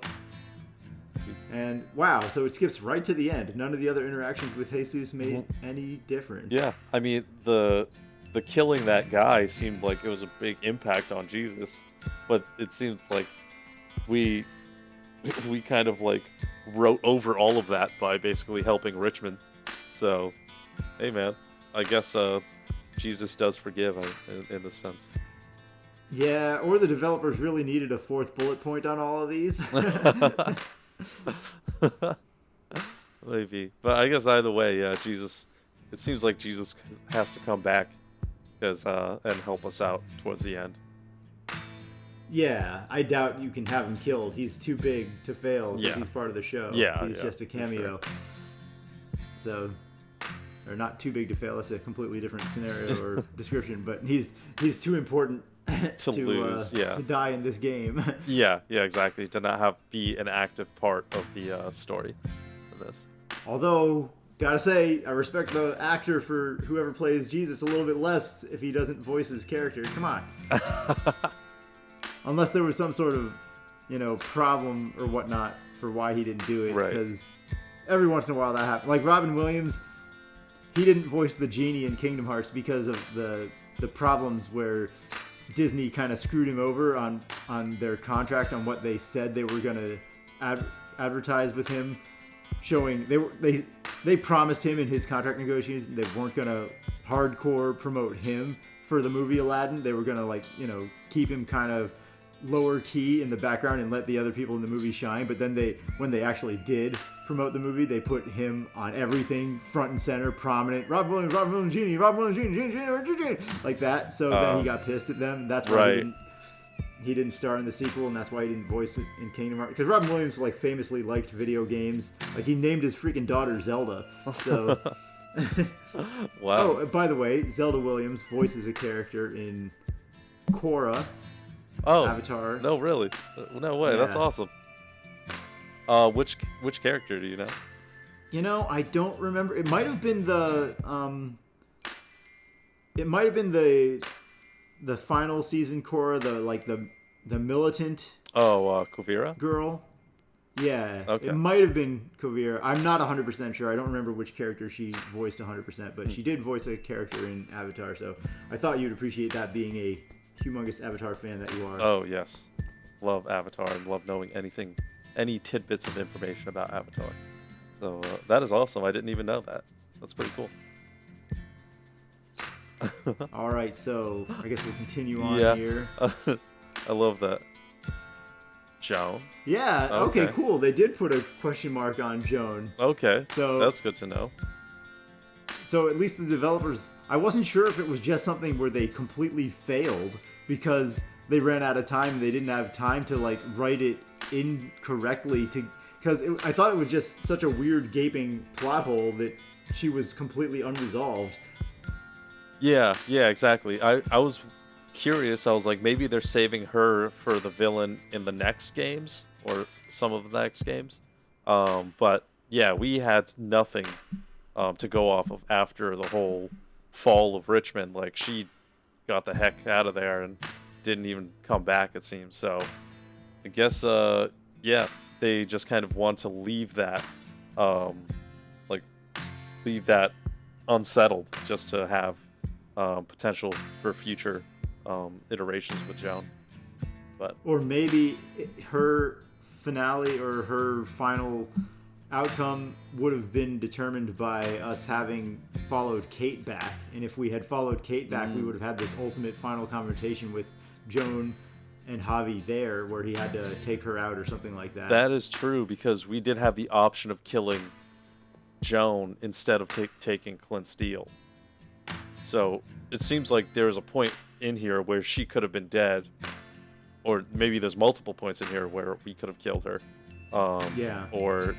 and wow, so it skips right to the end. None of the other interactions with Jesus made any difference. Yeah, I mean the killing that guy seemed like it was a big impact on Jesus, but it seems like we kind of like wrote over all of that by basically helping Richmond. So, hey man, I guess Jesus does forgive in this sense. Yeah, or the developers really needed a fourth bullet point on all of these. Maybe, but I guess either way, yeah, Jesus. It seems like Jesus has to come back because and help us out towards the end. Yeah, I doubt you can have him killed. He's too big to fail because Yeah. he's part of the show. Yeah, he's yeah, just a for cameo. So, or not too big to fail. That's a completely different scenario or description. But he's too important To lose, yeah. to die in this game. Yeah, exactly. To not be an active part of the story in this. Although, gotta say, I respect the actor for whoever plays Jesus a little bit less if he doesn't voice his character. Come on. Unless there was some sort of, problem or whatnot for why he didn't do it. Right. Because every once in a while that happens. Like Robin Williams, he didn't voice the genie in Kingdom Hearts because of the problems where Disney kind of screwed him over on their contract on what they said they were going to advertise with him. Showing they promised him in his contract negotiations they weren't going to hardcore promote him for the movie Aladdin. They were going to keep him kind of lower key in the background and let the other people in the movie shine. But then when they actually did promote the movie, they put him on everything, front and center, prominent. Robin Williams, Genie, like that. So then he got pissed at them. That's why he didn't star in the sequel, and that's why he didn't voice it in Kingdom Hearts. Because Robin Williams famously liked video games. Like he named his freaking daughter Zelda. So. Wow. Oh, by the way, Zelda Williams voices a character in Korra. Avatar. No, really? No way. Yeah. That's awesome. Which character do you know? I don't remember. It might have been the final season Korra, the militant Kuvira? girl. Yeah. Okay. It might have been Kuvira. I'm not 100% sure. I don't remember which character she voiced 100%, but she did voice a character in Avatar, so I thought you'd appreciate that, being a humongous Avatar fan that you are. Oh, yes. Love Avatar and love knowing any tidbits of information about Avatar. So that is awesome. I didn't even know that. That's pretty cool. All right, so I guess we'll continue on here. I love that. Joan? Yeah, okay, cool. They did put a question mark on Joan. Okay, so that's good to know. So at least the developers, I wasn't sure if it was just something where they completely failed because they ran out of time. They didn't have time to write it incorrectly because I thought it was just such a weird gaping plot hole that she was completely unresolved. Yeah, exactly. I was curious. I was like, maybe they're saving her for the villain in the next games or some of the next games. But yeah, we had nothing to go off of after the whole fall of Richmond. Like, she got the heck out of there and didn't even come back, it seems. So I guess they just kind of want to leave that unsettled just to have potential for future iterations with Joan. Or maybe her finale or her final outcome would have been determined by us having followed Kate back. And if we had followed Kate back, we would have had this ultimate final confrontation with Joan and Javi there, where he had to take her out or something like that. That is true, because we did have the option of killing Joan instead of taking Clint Steele. So it seems like there's a point in here where she could have been dead, or maybe there's multiple points in here where we could have killed her. Or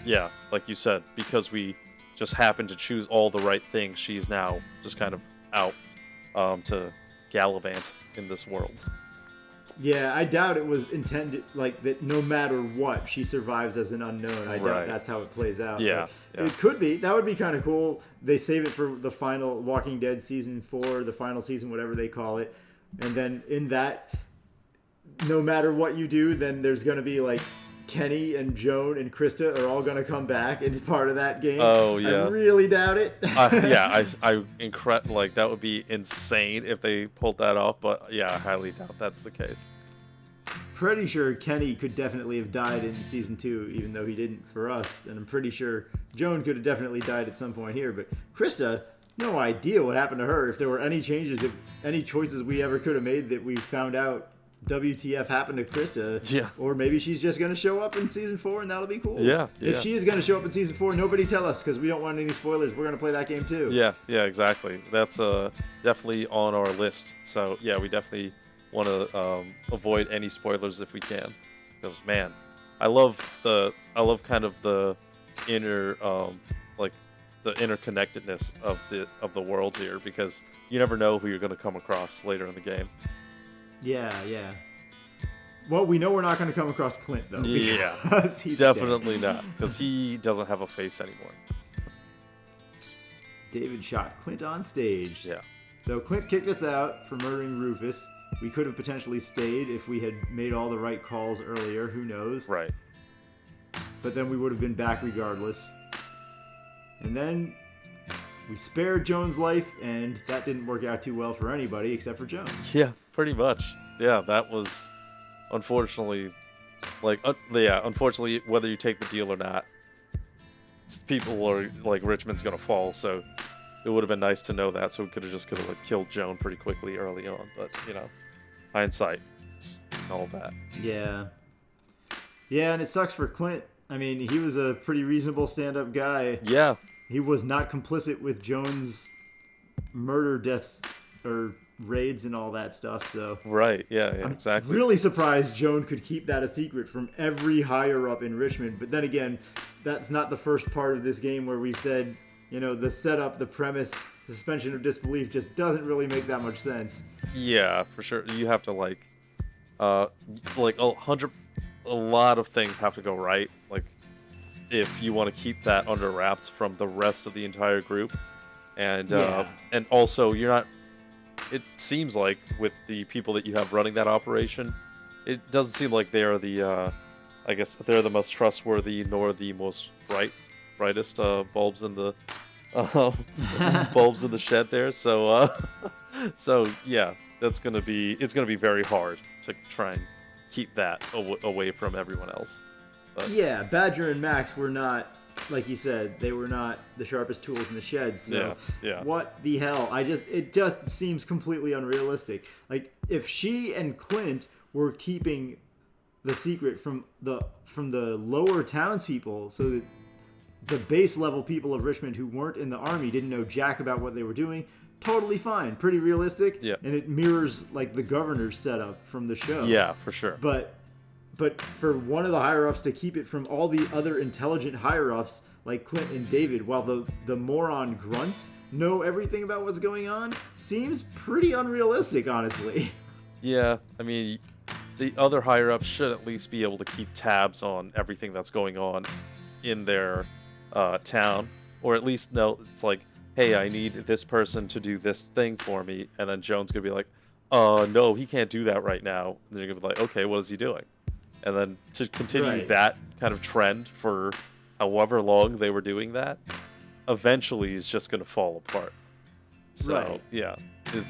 like you said, because we just happened to choose all the right things, she's now just kind of out to gallivant in this world. Yeah, I doubt it was intended that no matter what, she survives as an unknown. I doubt that's how it plays out. Yeah. It could be. That would be kind of cool. They save it for the final Walking Dead season 4, the final season, whatever they call it. And then in that, no matter what you do, then there's going to be Kenny and Joan and Krista are all going to come back and part of that game. Oh, yeah. I really doubt it. Like, that would be insane if they pulled that off, but yeah, I highly doubt that's the case. Pretty sure Kenny could definitely have died in season 2, even though he didn't for us. And I'm pretty sure Joan could have definitely died at some point here. But Krista, no idea what happened to her. If there were any changes, if any choices we ever could have made that we found out WTF happened to Krista. Yeah. Or maybe she's just going to show up in season 4 and that'll be cool. Yeah. If she is going to show up in season 4, nobody tell us because we don't want any spoilers. We're going to play that game too. Yeah, exactly. That's definitely on our list. So yeah, we definitely want to avoid any spoilers if we can, because man, I love kind of the inner like the interconnectedness of the worlds here, because you never know who you're going to come across later in the game. Yeah. Well, we know we're not going to come across Clint though. Yeah, he's definitely not, because he doesn't have a face anymore. David shot Clint on stage. Yeah. So Clint kicked us out for murdering Rufus. We could have potentially stayed if we had made all the right calls earlier. Who knows? Right. But then we would have been back regardless. And then we spared Joan's life, and that didn't work out too well for anybody except for Joan. Yeah, pretty much. Yeah, that was unfortunately, unfortunately, whether you take the deal or not, people are like, Richmond's gonna fall. So it would have been nice to know that, so we could have killed Joan pretty quickly early on. But you know, hindsight, all that. Yeah, and it sucks for Clint. I mean, he was a pretty reasonable stand-up guy. Yeah. He was not complicit with Joan's murder deaths or raids and all that stuff, so... Right, yeah, exactly. I'm really surprised Joan could keep that a secret from every higher-up in Richmond. But then again, that's not the first part of this game where we've said, you know, the setup, the premise, suspension of disbelief just doesn't really make that much sense. Yeah, for sure. You have to, a lot of things have to go right, like, if you want to keep that under wraps from the rest of the entire group. And and also, you're not... It seems like with the people that you have running that operation, it doesn't seem like they are the, I guess they're the most trustworthy nor the most brightest bulbs in the bulbs in the shed there. So so yeah, it's gonna be very hard to try and keep that away from everyone else. But. Yeah, Badger and Max were not, like you said, they were not the sharpest tools in the shed. So yeah. What the hell? It just seems completely unrealistic. Like, if she and Clint were keeping the secret from the lower townspeople, so that the base level people of Richmond who weren't in the army didn't know jack about what they were doing, totally fine, pretty realistic. Yeah. And it mirrors like the governor's setup from the show. Yeah, for sure. But for one of the higher-ups to keep it from all the other intelligent higher-ups, like Clint and David, while the moron grunts know everything about what's going on, seems pretty unrealistic, honestly. Yeah, I mean, the other higher-ups should at least be able to keep tabs on everything that's going on in their town, or at least know it's like, hey, I need this person to do this thing for me, and then Joan's gonna be like, no, he can't do that right now. And they're gonna be like, okay, what is he doing? And then to continue that kind of trend for however long they were doing that, eventually is just going to fall apart. So, yeah.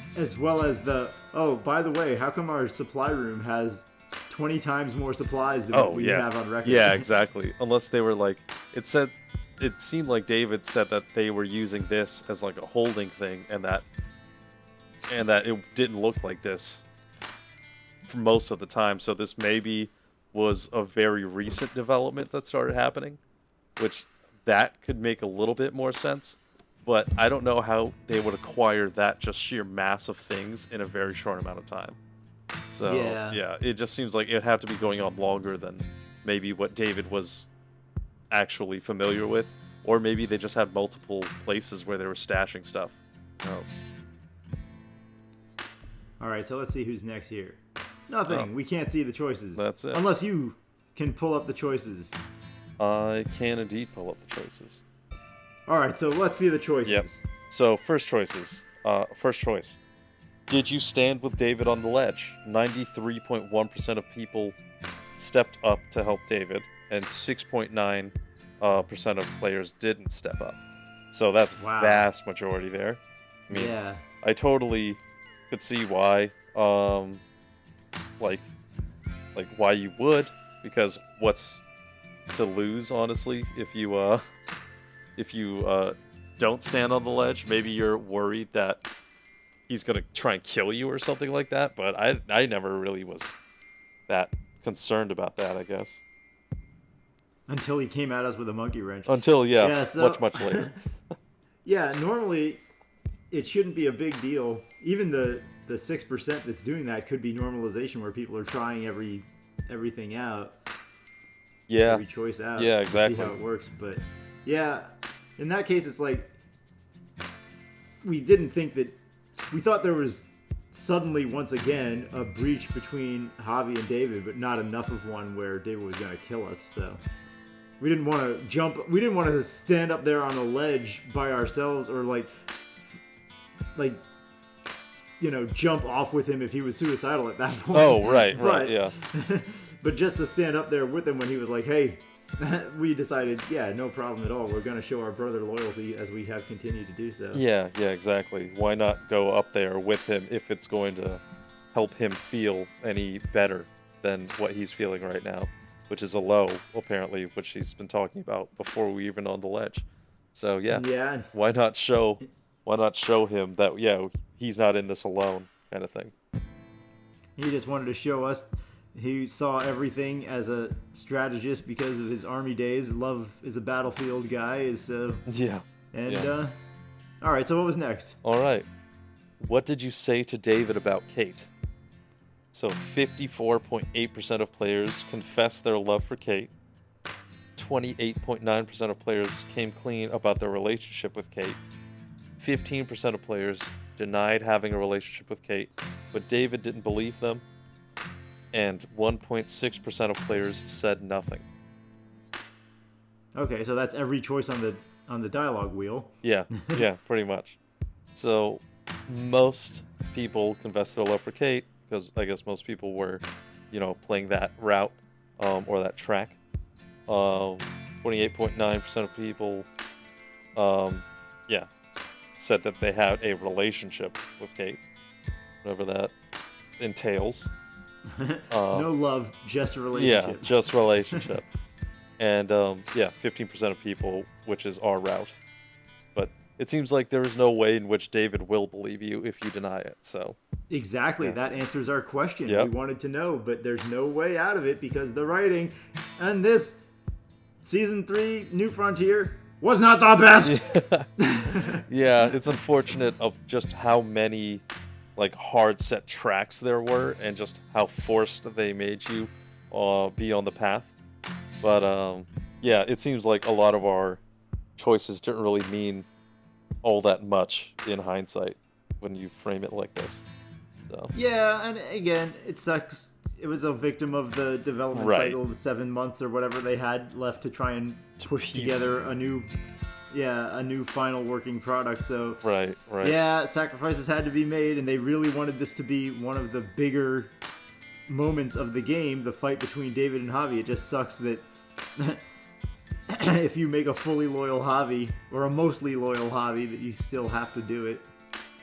As well as by the way, how come our supply room has 20 times more supplies than what we have on record? Yeah, exactly. Unless they were like, it seemed like David said that they were using this as like a holding thing, and that it didn't look like this for most of the time. So this maybe was a very recent development that started happening, which that could make a little bit more sense, but I don't know how they would acquire that just sheer mass of things in a very short amount of time. So yeah, it just seems like it'd have to be going on longer than maybe what David was actually familiar with, or maybe they just had multiple places where they were stashing stuff. Who knows? All right, so let's see who's next here. Nothing. We can't see the choices. That's it. Unless you can pull up the choices. I can indeed pull up the choices. All right, so let's see the choices. Yep. So first choices. First choice. Did you stand with David on the ledge? 93.1% of people stepped up to help David, and 6.9% of players didn't step up. So that's Wow. vast majority there. I mean, Yeah. I totally could see why, like why you would, because what's to lose, honestly, if you don't stand on the ledge. Maybe you're worried that he's gonna try and kill you or something like that, but I never really was that concerned about that, I guess. Until he came at us with a monkey wrench. Until, Yeah, so- much later. Yeah, normally it shouldn't be a big deal. Even the 6% that's doing that could be normalization, where people are trying everything out, Yeah, every choice out. Yeah, To exactly. see how it works. But yeah, in that case, it's like we didn't think that. We thought there was suddenly, once again, a breach between Javi and David, but not enough of one where David was going to kill us. So we didn't want to jump. We didn't want to stand up there on a ledge by ourselves, or like jump off with him if he was suicidal at that point. Oh, right, But- yeah. But just to stand up there with him when he was like, "Hey," we decided, yeah, no problem at all. We're going to show our brother loyalty, as we have continued to do so. Yeah, exactly. Why not go up there with him if it's going to help him feel any better than what he's feeling right now, which is a low, apparently, which he's been talking about before we even on the ledge. So yeah, Yeah. why not show him that, yeah, he's not in this alone, kind of thing. He just wanted to show us he saw everything as a strategist because of his army days. Love is a battlefield guy. Yeah. All right, so what was next? All right. What did you say to David about Kate? So 54.8% of players confessed their love for Kate. 28.9% of players came clean about their relationship with Kate. 15% of players denied having a relationship with Kate, but David didn't believe them. And 1.6% of players said nothing. Okay, so that's every choice on the dialogue wheel. Yeah, pretty much. So most people confessed their love for Kate, because I guess most people were, playing that route or that track. 28.9% of people, said that they had a relationship with Kate, whatever that entails. No love, just a relationship. Yeah, just relationship. And 15% of people, which is our route. But it seems like there is no way in which David will believe you if you deny it. So Exactly. Yeah. That answers our question. Yep. We wanted to know, but there's no way out of it because the writing and this season 3 New Frontier was not the best. yeah, it's unfortunate of just how many hard set tracks there were and just how forced they made you be on the path. But it seems like a lot of our choices didn't really mean all that much in hindsight when you frame it like this. So Yeah, and again, it sucks. It was a victim of the development Right. cycle, the 7 months or whatever they had left to try and push Piece. together a new final working product. So right. yeah, sacrifices had to be made, and they really wanted this to be one of the bigger moments of the game, the fight between David and Javi. It just sucks that if you make a fully loyal Javi or a mostly loyal Javi, that you still have to do it.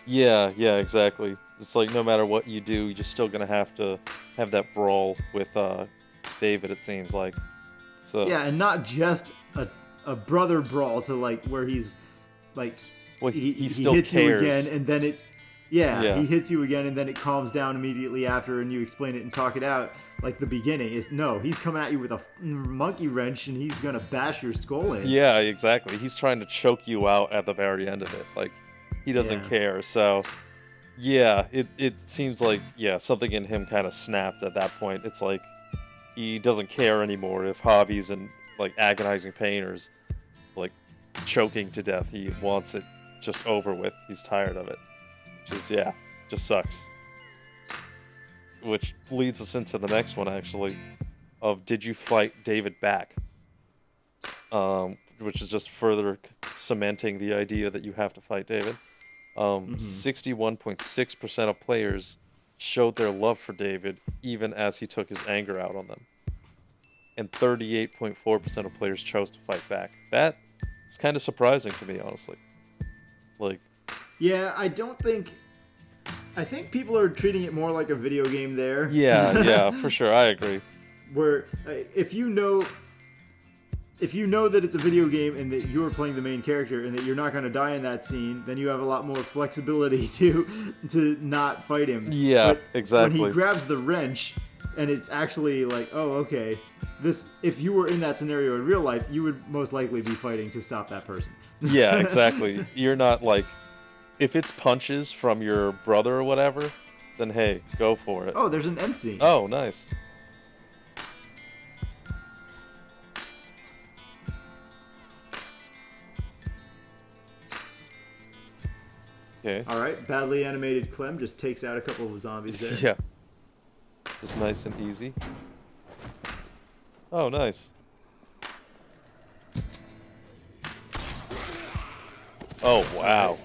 Yeah, exactly. It's like no matter what you do, you're still gonna have to have that brawl with David. It seems like. So Yeah, and not just a brother brawl to where he's well, he still hits cares. you again, and then Yeah. he hits you again, and then it calms down immediately after, and you explain it and talk it out. Like the beginning is he's coming at you with a monkey wrench, and he's gonna bash your skull in. Yeah, exactly. He's trying to choke you out at the very end of it. He doesn't Yeah. care. So yeah, it seems like something in him kind of snapped at that point. It's like he doesn't care anymore if Javi's in agonizing pain or is choking to death. He wants it just over with. He's tired of it. Which is just sucks. Which leads us into the next one actually, of did you fight David back? Which is just further cementing the idea that you have to fight David. 61.6% of players showed their love for David even as he took his anger out on them. and 38.4% of players chose to fight back. That is kind of surprising to me, honestly. Like, Yeah, I think people are treating it more like a video game there. yeah, for sure, I agree. Where if you know that it's a video game and that you're playing the main character and that you're not going to die in that scene, then you have a lot more flexibility to not fight him. Yeah, but exactly. When he grabs the wrench and it's actually like, oh, okay, if you were in that scenario in real life, you would most likely be fighting to stop that person. Yeah, exactly. You're not like, if it's punches from your brother or whatever, then hey, go for it. Oh, there's an end scene. Oh, nice. Okay. All right, badly animated Clem just takes out a couple of zombies there. Yeah. Just nice and easy. Oh, nice. Oh, wow.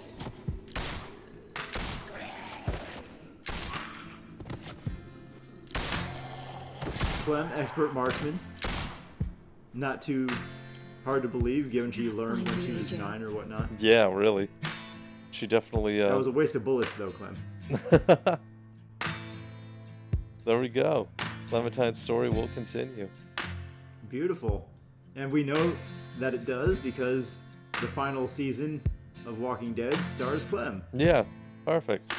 Clem, expert marksman. Not too hard to believe, given she learned when she was 9 or whatnot. Yeah, really. She definitely, That was a waste of bullets, though, Clem. There we go. Clementine's story will continue. Beautiful. And we know that it does because the final season of Walking Dead stars Clem. Yeah, perfect.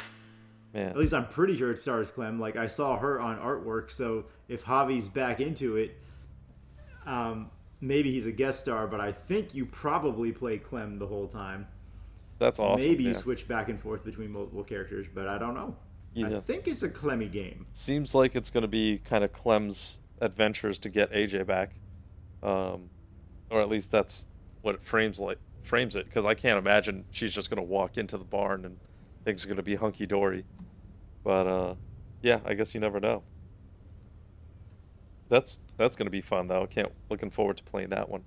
Man. At least I'm pretty sure it stars Clem. Like, I saw her on artwork, so if Javi's back into it, maybe he's a guest star, but I think you probably play Clem the whole time. That's awesome. Maybe you yeah. switch back and forth between multiple characters, but I don't know. Yeah. I think it's a Clemmy game. Seems like it's going to be kind of Clem's adventures to get AJ back. Or at least that's what it frames it, because I can't imagine she's just going to walk into the barn and things are going to be hunky-dory. But, yeah, I guess you never know. That's going to be fun, though. Looking forward to playing that one.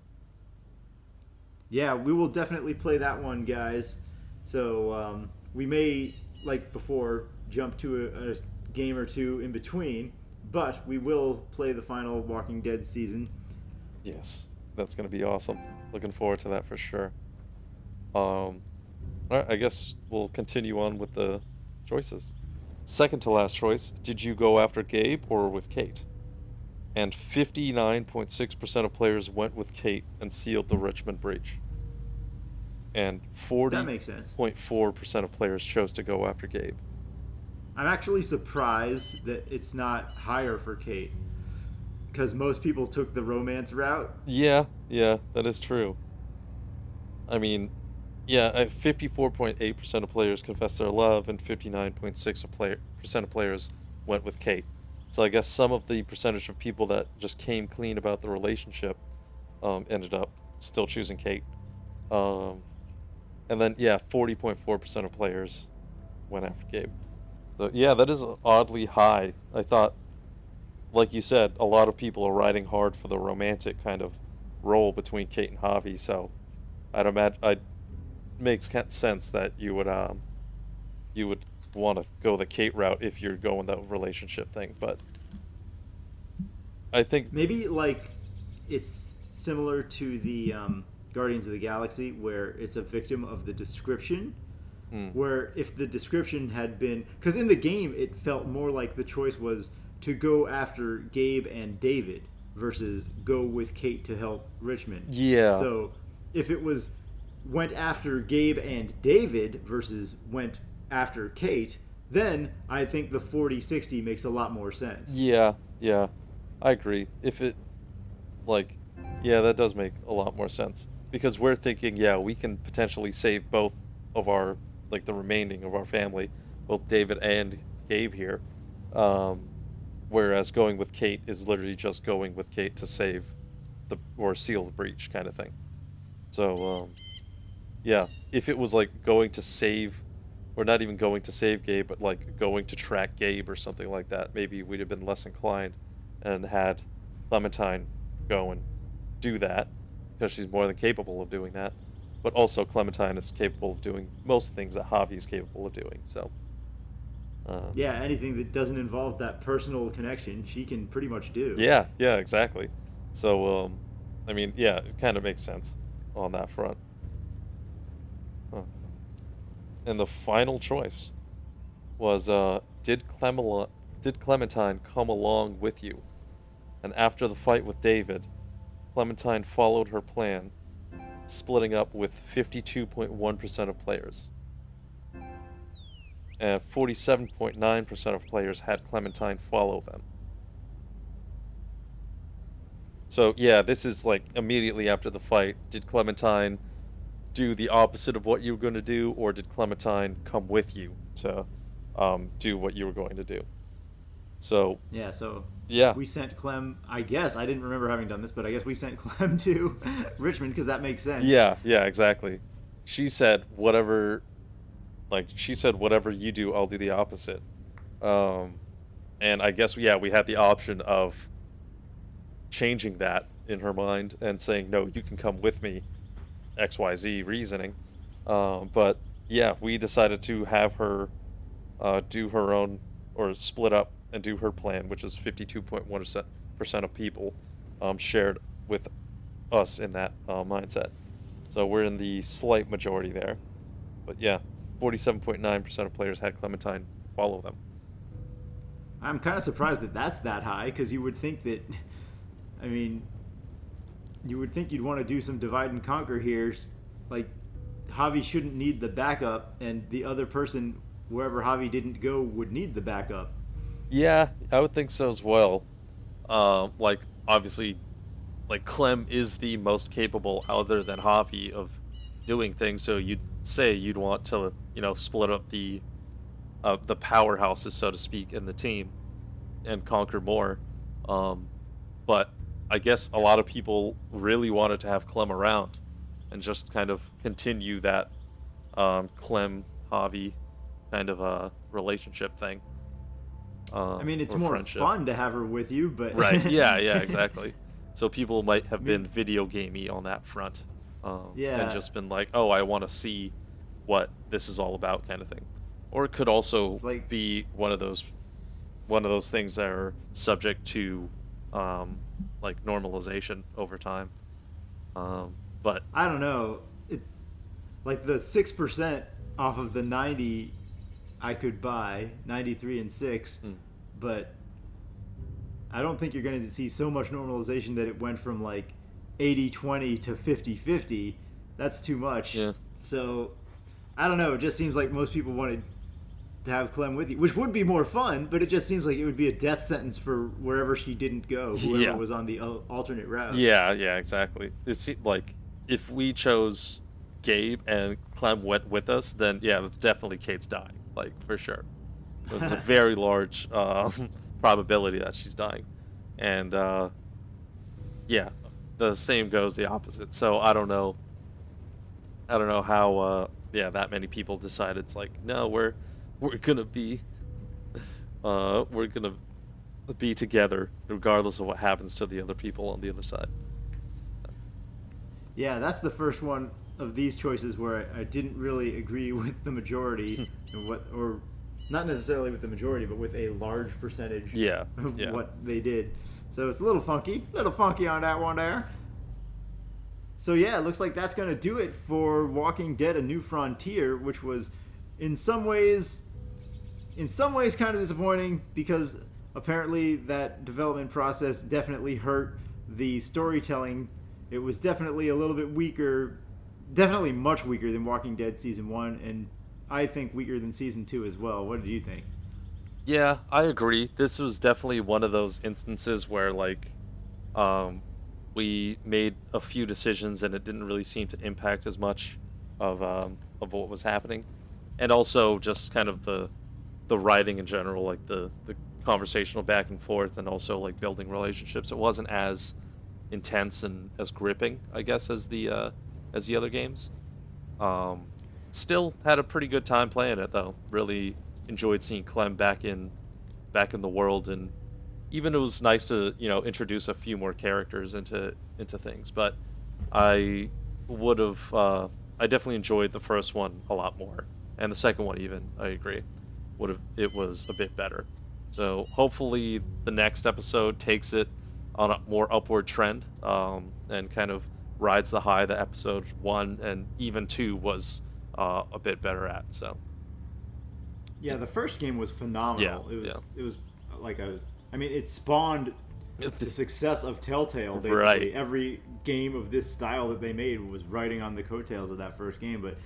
Yeah, we will definitely play that one, guys. So we may, like before, jump to a game or two in between, but we will play the final Walking Dead season. Yes, that's going to be awesome. Looking forward to that for sure. All right, I guess we'll continue on with the choices. Second to last choice, did you go after Gabe or with Kate? And 59.6% of players went with Kate and sealed the Richmond breach. And That makes sense. 40.4% of players chose to go after Gabe. I'm actually surprised that it's not higher for Kate, because most people took the romance route. Yeah, that is true. I mean, yeah, 54.8% of players confessed their love, and 59.6% of players went with Kate. So I guess some of the percentage of people that just came clean about the relationship ended up still choosing Kate. And then, yeah, 40.4% of players went after Gabe. So, yeah, that is oddly high. I thought, like you said, a lot of people are riding hard for the romantic kind of role between Kate and Javi. So I'd imagine it makes sense that you would want to go the Kate route if you're going the relationship thing. But I think maybe like it's similar to the Guardians of the Galaxy, where it's a victim of the description. Where if the description had been, because in the game it felt more like the choice was to go after Gabe and David versus go with Kate to help Richmond. Yeah. So if it was went after Gabe and David versus went after Kate, then I think the 40-60 makes a lot more sense. Yeah, I agree. If it, that does make a lot more sense. Because we're thinking, we can potentially save both of our, the remaining of our family, both David and Gabe here. Whereas going with Kate is literally just going with Kate to save or seal the breach kind of thing. So, if it was going to save, or not even going to save Gabe, but going to track Gabe or something like that, maybe we'd have been less inclined and had Clementine go and do that, because she's more than capable of doing that. But also Clementine is capable of doing most things that Javi is capable of doing, so... anything that doesn't involve that personal connection, she can pretty much do. Yeah, exactly. So, I mean, yeah, it kind of makes sense on that front. Huh. And the final choice was, did Clementine come along with you? And after the fight with David, Clementine followed her plan, splitting up with 52.1% of players. And 47.9% of players had Clementine follow them. So, yeah, this is like immediately after the fight. Did Clementine do the opposite of what you were going to do, or did Clementine come with you to do what you were going to do? So, Yeah, so yeah. we sent Clem, I guess, I didn't remember having done this, but I guess we sent Clem to Richmond because that makes sense. Yeah, exactly. She said whatever you do, I'll do the opposite. And I guess, yeah, we had the option of changing that in her mind and saying, no, you can come with me, XYZ reasoning. But yeah, we decided to have her do her own, or split up and do her plan, which is 52.1% of people shared with us in that mindset. So we're in the slight majority there. But yeah, 47.9% of players had Clementine follow them. I'm kind of surprised that that's that high, because you would think that, I mean, you would think you'd want to do some divide and conquer here. Like, Javi shouldn't need the backup, and the other person, wherever Javi didn't go, would need the backup. Yeah, I would think so as well. Like, obviously, like, Clem is the most capable other than Javi of doing things, so you'd say you'd want to, split up the powerhouses, so to speak, in the team and conquer more. But I guess a lot of people really wanted to have Clem around and just kind of continue that Clem-Javi kind of relationship thing. I mean, it's or more friendship. fun to have her with you, but... Right, yeah, exactly. So people might have been video gamey on that front. Yeah. And just been like, oh, I want to see what this is all about, kind of thing. Or it could also be one of those things that are subject to like normalization over time. But I don't know. It's like the 6% off of the 90 I could buy, 93 and 6, but I don't think you're going to see so much normalization that it went from like 80-20 to 50-50. That's too much. Yeah. So I don't know. It just seems like most people wanted to have Clem with you, which would be more fun, but it just seems like it would be a death sentence for wherever she didn't go, whoever was on the alternate route. Yeah, exactly. It seemed like if we chose Gabe and Clem went with us, then yeah, that's definitely Kate's dying, like, for sure. It's a very large probability that she's dying. And yeah, the same goes the opposite. So I don't know how that many people decided it's like, no, we're gonna be together regardless of what happens to the other people on the other side. Yeah, that's the first one of these choices where I didn't really agree with the majority, or not necessarily with the majority, but with a large percentage of what they did. So it's a little funky on that one there. So yeah, it looks like that's going to do it for Walking Dead: A New Frontier, which was in some ways kind of disappointing, because apparently that development process definitely hurt the storytelling. It was definitely a little bit weaker, definitely much weaker than Walking Dead Season 1, and I think weaker than Season 2 as well. What did you think? Yeah, I agree. This was definitely one of those instances where, like, we made a few decisions and it didn't really seem to impact as much of what was happening. And also just kind of the writing in general, like the conversational back and forth, and also like building relationships. It wasn't as intense and as gripping, I guess, as the other games. Still had a pretty good time playing it though. Really enjoyed seeing Clem back in the world, and even it was nice to introduce a few more characters into things. But I definitely enjoyed the first one a lot more, and the second one even, I agree, it was a bit better. So hopefully the next episode takes it on a more upward trend, and kind of rides the high that episode 1 and even 2 was a bit better at. So Yeah, the first game was phenomenal. Yeah, it was like I mean, it spawned the success of Telltale, basically. Right. Every game of this style that they made was riding on the coattails of that first game. But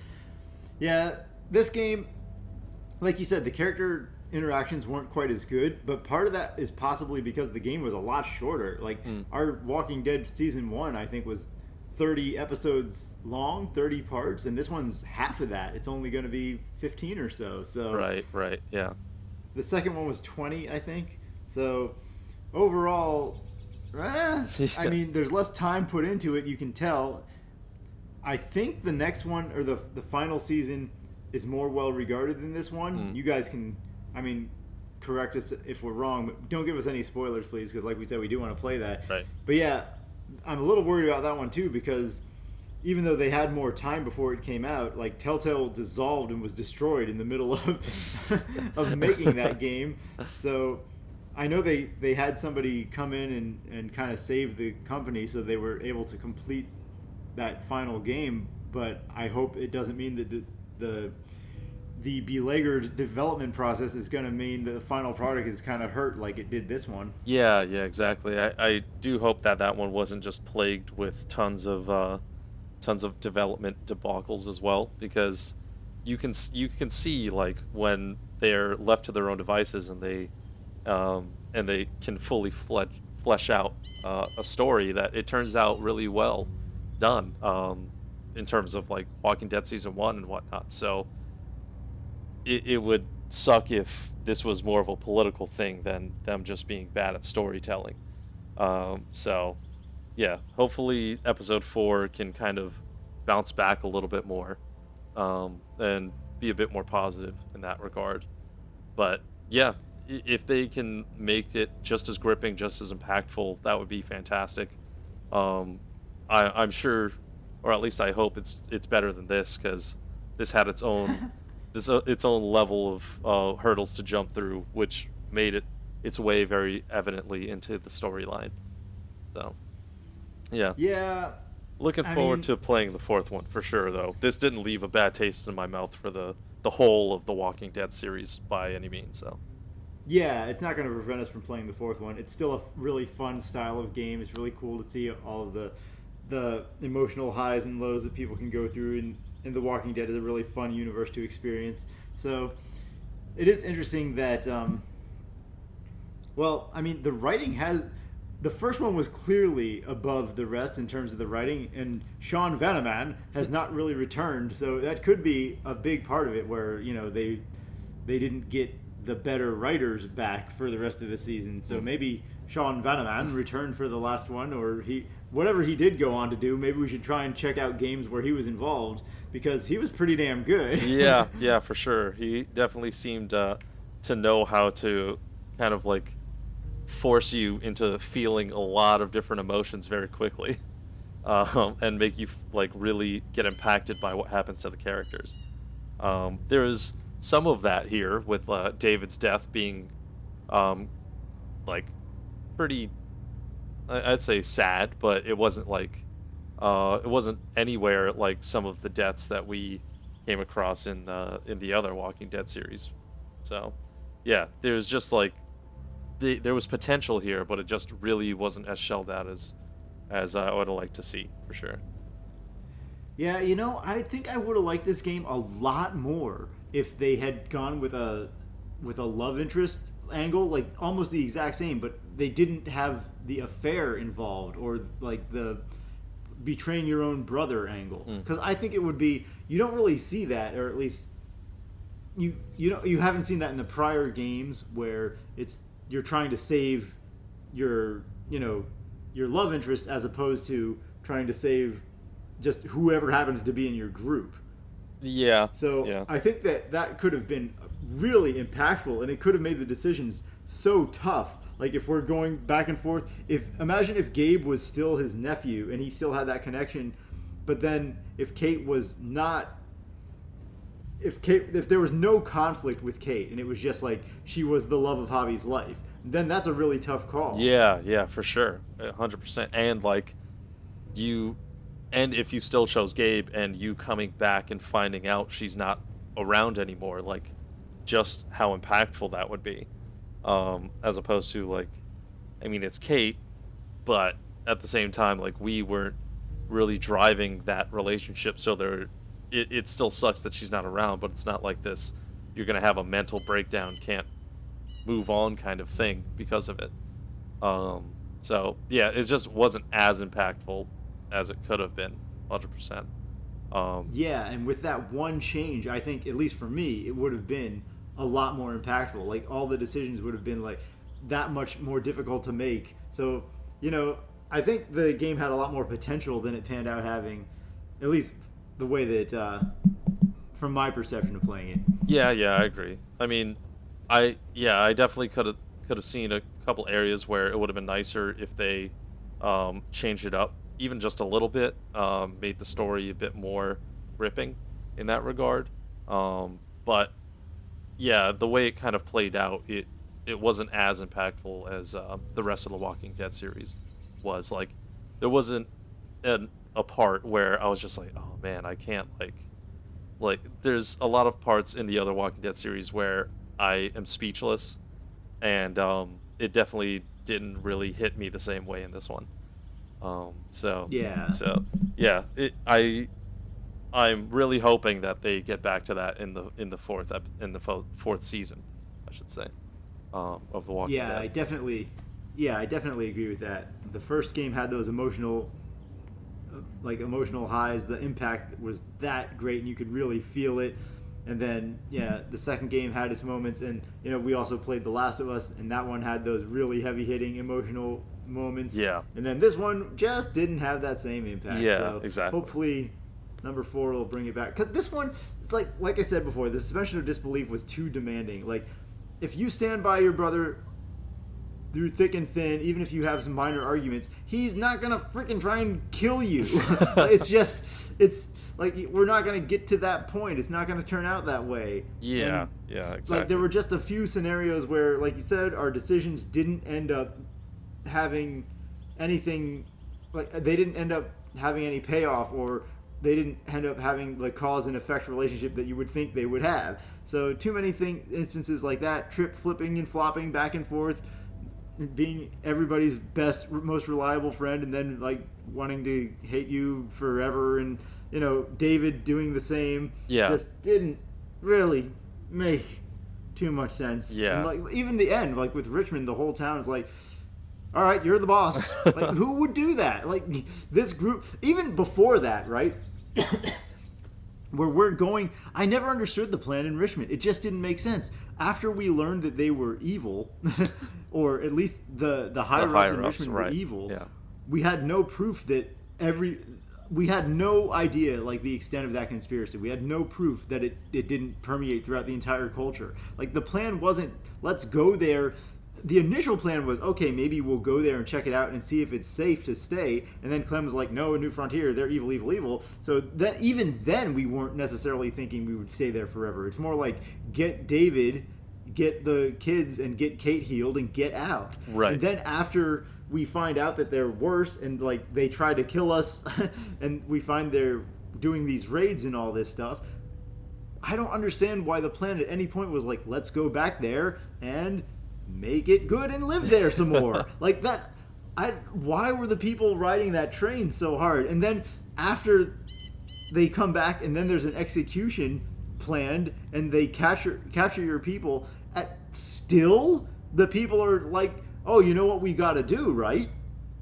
yeah, this game, like you said, the character interactions weren't quite as good, but part of that is possibly because the game was a lot shorter. Like our Walking Dead season 1, I think, was 30 episodes long, 30 parts, and this one's half of that. It's only going to be 15 or so. So right, yeah. the second one was 20, I think. So overall, I mean, there's less time put into it, you can tell. I think the next one, or the final season, is more well regarded than this one. You guys can, I mean, correct us if we're wrong, but don't give us any spoilers, please, because like we said, we do want to play that. Right. But yeah, I'm a little worried about that one too, because even though they had more time before it came out, like Telltale dissolved and was destroyed in the middle of of making that game. So I know they had somebody come in and kind of save the company, so they were able to complete that final game. But I hope it doesn't mean that the beleaguered development process is going to mean that the final product is kind of hurt like it did this one. Yeah, exactly. I do hope that one wasn't just plagued with tons of development debacles as well, because you can see, like, when they're left to their own devices and they can fully flesh out a story, that it turns out really well done, in terms of like Walking Dead season 1 and whatnot. So it would suck if this was more of a political thing than them just being bad at storytelling. So yeah, hopefully episode 4 can kind of bounce back a little bit more, and be a bit more positive in that regard. But yeah, if they can make it just as gripping, just as impactful, that would be fantastic. I'm sure, or at least I hope it's better than this, because this had its own its own level of hurdles to jump through, which made its way very evidently into the storyline. So yeah, looking forward to playing the 4th one for sure, though. This didn't leave a bad taste in my mouth for the whole of the Walking Dead series by any means. So yeah, it's not going to prevent us from playing the 4th one. It's still a really fun style of game. It's really cool to see all of the emotional highs and lows that people can go through, and The Walking Dead is a really fun universe to experience. So it is interesting that, well, I mean, the writing has... The first one was clearly above the rest in terms of the writing, and Sean Veneman has not really returned, so that could be a big part of it, where, you know, they didn't get the better writers back for the rest of the season. So maybe Sean Veneman returned for the last one, or whatever he did go on to do, maybe we should try and check out games where he was involved, because he was pretty damn good. yeah, for sure. He definitely seemed to know how to kind of like force you into feeling a lot of different emotions very quickly, and make you like really get impacted by what happens to the characters. There is some of that here with David's death being like pretty, I'd say, sad, but it wasn't like it wasn't anywhere like some of the deaths that we came across in the other Walking Dead series. So yeah, there's just like there was potential here, but it just really wasn't as shelled out as I would have liked to see, for sure. Yeah, you know, I think I would have liked this game a lot more if they had gone with a love interest angle, like almost the exact same, but they didn't have the affair involved, or like the betraying your own brother angle. Because I think it would be, you don't really see that, or at least you haven't seen that in the prior games, where you're trying to save your love interest, as opposed to trying to save just whoever happens to be in your group. Yeah. So yeah. I think that could have been really impactful, and it could have made the decisions so tough. Like, if we're going back and forth, imagine if Gabe was still his nephew and he still had that connection, but then if Kate was not, if there was no conflict with Kate, and it was just like she was the love of Javi's life, then that's a really tough call. Yeah, for sure, 100%. And like and if you still chose Gabe and you coming back and finding out she's not around anymore, like just how impactful that would be, as opposed to like, I mean, it's Kate, but at the same time, like we weren't really driving that relationship, so it still sucks that she's not around, but it's not like this you're gonna have a mental breakdown, can't move on kind of thing because of it. So yeah, it just wasn't as impactful as it could have been, 100%. Yeah, and with that one change, I think, at least for me, it would have been a lot more impactful. Like, all the decisions would have been, like, that much more difficult to make. So, you know, I think the game had a lot more potential than it panned out having, at least the way that, from my perception of playing it. Yeah, I agree. I mean, I definitely could have seen a couple areas where it would have been nicer if they changed it up even just a little bit, made the story a bit more gripping in that regard. But yeah, the way it kind of played out, it wasn't as impactful as the rest of the Walking Dead series was. Like, there wasn't a part where I was just like, oh man, I can't like there's a lot of parts in the other Walking Dead series where I am speechless, and it definitely didn't really hit me the same way in this one. So I'm really hoping that they get back to that in the fourth season, I should say, of the Walking Dead. I definitely agree with that. The first game had those emotional highs. The impact was that great, and you could really feel it. And then, the second game had its moments, and we also played The Last of Us, and that one had those really heavy-hitting emotional moments. Yeah. And then this one just didn't have that same impact. Yeah, so exactly. Hopefully, number 4 will bring it back. 'Cause this one, it's like I said before, the suspension of disbelief was too demanding. Like, if you stand by your brother through thick and thin, even if you have some minor arguments, he's not gonna freaking try and kill you. It's like, we're not gonna get to that point. It's not gonna turn out that way. Yeah, And exactly. Like, there were just a few scenarios where, like you said, our decisions didn't end up having anything, like, they didn't end up having any payoff, or they didn't end up having the cause and effect relationship that you would think they would have. So too many instances like that, trip flipping and flopping back and forth, being everybody's best, most reliable friend, and then like wanting to hate you forever, and David doing the same. Yeah. Just didn't really make too much sense. Yeah. And like, even the end, like with Richmond, the whole town is like, all right, you're the boss. Like, who would do that? Like, this group, even before that, right? Where we're going, I never understood the plan in Richmond. It just didn't make sense. After we learned that they were evil, or at least the higher-ups in Richmond were evil, we had no proof that we had no idea, like, the extent of that conspiracy. We had no proof that it didn't permeate throughout the entire culture. Like, the plan wasn't, let's go there. The initial plan was, okay, maybe we'll go there and check it out and see if it's safe to stay. And then Clem was like, no, New Frontier, they're evil, evil, evil. So that even then we weren't necessarily thinking we would stay there forever. It's more like, get David, get the kids, and get Kate healed and get out. Right. And then after we find out that they're worse and like they try to kill us and we find they're doing these raids and all this stuff, I don't understand why the plan at any point was like, let's go back there and make it good and live there some more. Like that, why were the people riding that train so hard? And then after they come back and then there's an execution planned and they capture your people, still the people are like, oh, you know what we got to do, right?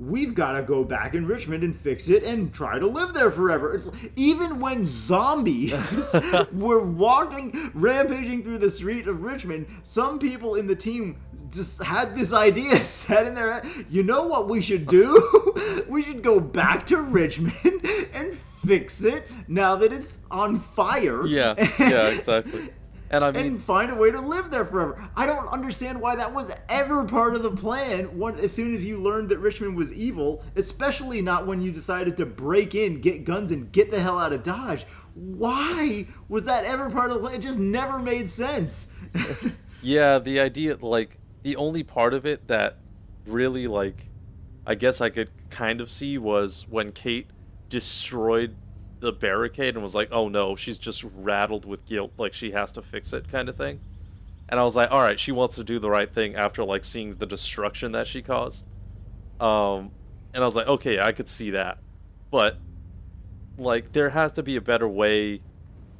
We've got to go back in Richmond and fix it and try to live there forever. Even when zombies were rampaging through the street of Richmond, some people in the team just had this idea set in their head. You know what we should do? We should go back to Richmond and fix it now that it's on fire. Yeah, exactly. And I mean, and find a way to live there forever. I don't understand why that was ever part of the plan as soon as you learned that Richmond was evil, especially not when you decided to break in, get guns, and get the hell out of Dodge. Why was that ever part of the plan? It just never made sense. yeah, the idea, like, the only part of it that really, like, I guess I could kind of see was when Kate destroyed the barricade and was like, oh no, she's just rattled with guilt, like she has to fix it kind of thing. And I was like, all right, she wants to do the right thing after like seeing the destruction that she caused. And I was like, okay, I could see that. But like there has to be a better way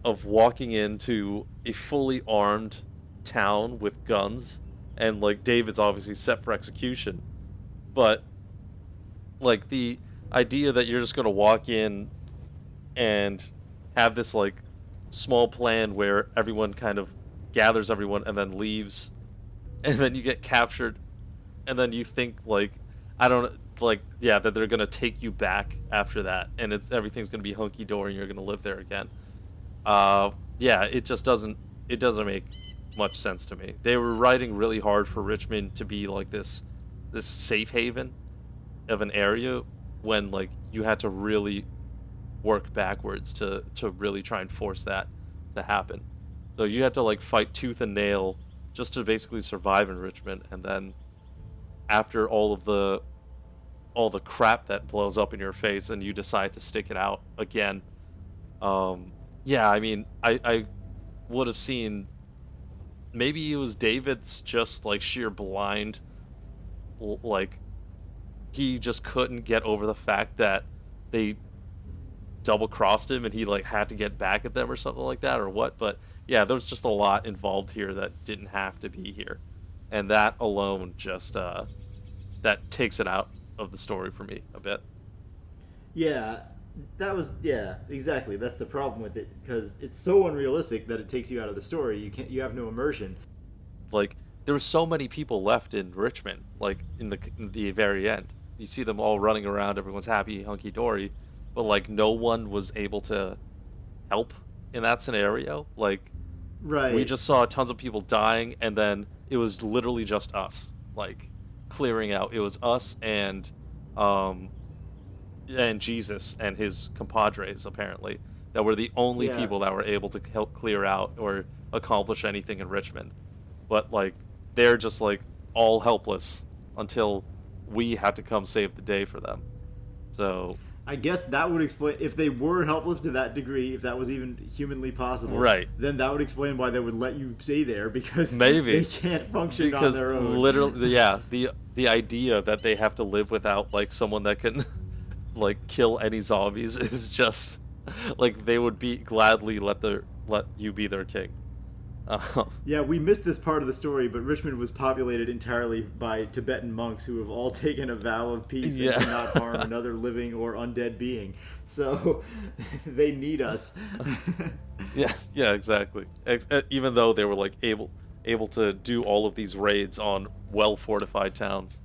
of walking into a fully armed town with guns, and like David's obviously set for execution, but like the idea that you're just going to walk in and have this like small plan where everyone kind of gathers everyone and then leaves, and then you get captured, and then you think like, I don't, like, yeah, that they're going to take you back after that and it's everything's going to be hunky-dory and you're going to live there again. Yeah, it just doesn't make much sense to me. They were writing really hard for Richmond to be like this safe haven of an area when like you had to really work backwards to really try and force that to happen. So you had to like fight tooth and nail just to basically survive in Richmond, and then after all the crap that blows up in your face and you decide to stick it out again. Yeah, I mean, I would have seen maybe it was David's just like sheer blind, like he just couldn't get over the fact that they double crossed him and he like had to get back at them or something like that, or what. But yeah, there was just a lot involved here that didn't have to be here, and that alone just that takes it out of the story for me a bit. Yeah, yeah, exactly. That's the problem with it, because it's so unrealistic that it takes you out of the story. You have no immersion. Like there were so many people left in Richmond, like in the very end. You see them all running around, everyone's happy, hunky dory, but like no one was able to help in that scenario. Like, right, we just saw tons of people dying, and then it was literally just us, like clearing out. It was us and Jesus and his compadres, apparently, that were the only people that were able to help clear out or accomplish anything in Richmond. But like they're just like all helpless until we had to come save the day for them. So I guess that would explain, if they were helpless to that degree, if that was even humanly possible, right, then that would explain why they would let you stay there, because maybe they can't function because on their own. Literally, yeah, the idea that they have to live without like someone that can like kill any zombies is just like they would be gladly let you be their king. Yeah, we missed this part of the story, but Richmond was populated entirely by Tibetan monks who have all taken a vow of peace and to not harm another living or undead being. So they need us. Yeah, exactly. Even though they were like able to do all of these raids on well-fortified towns.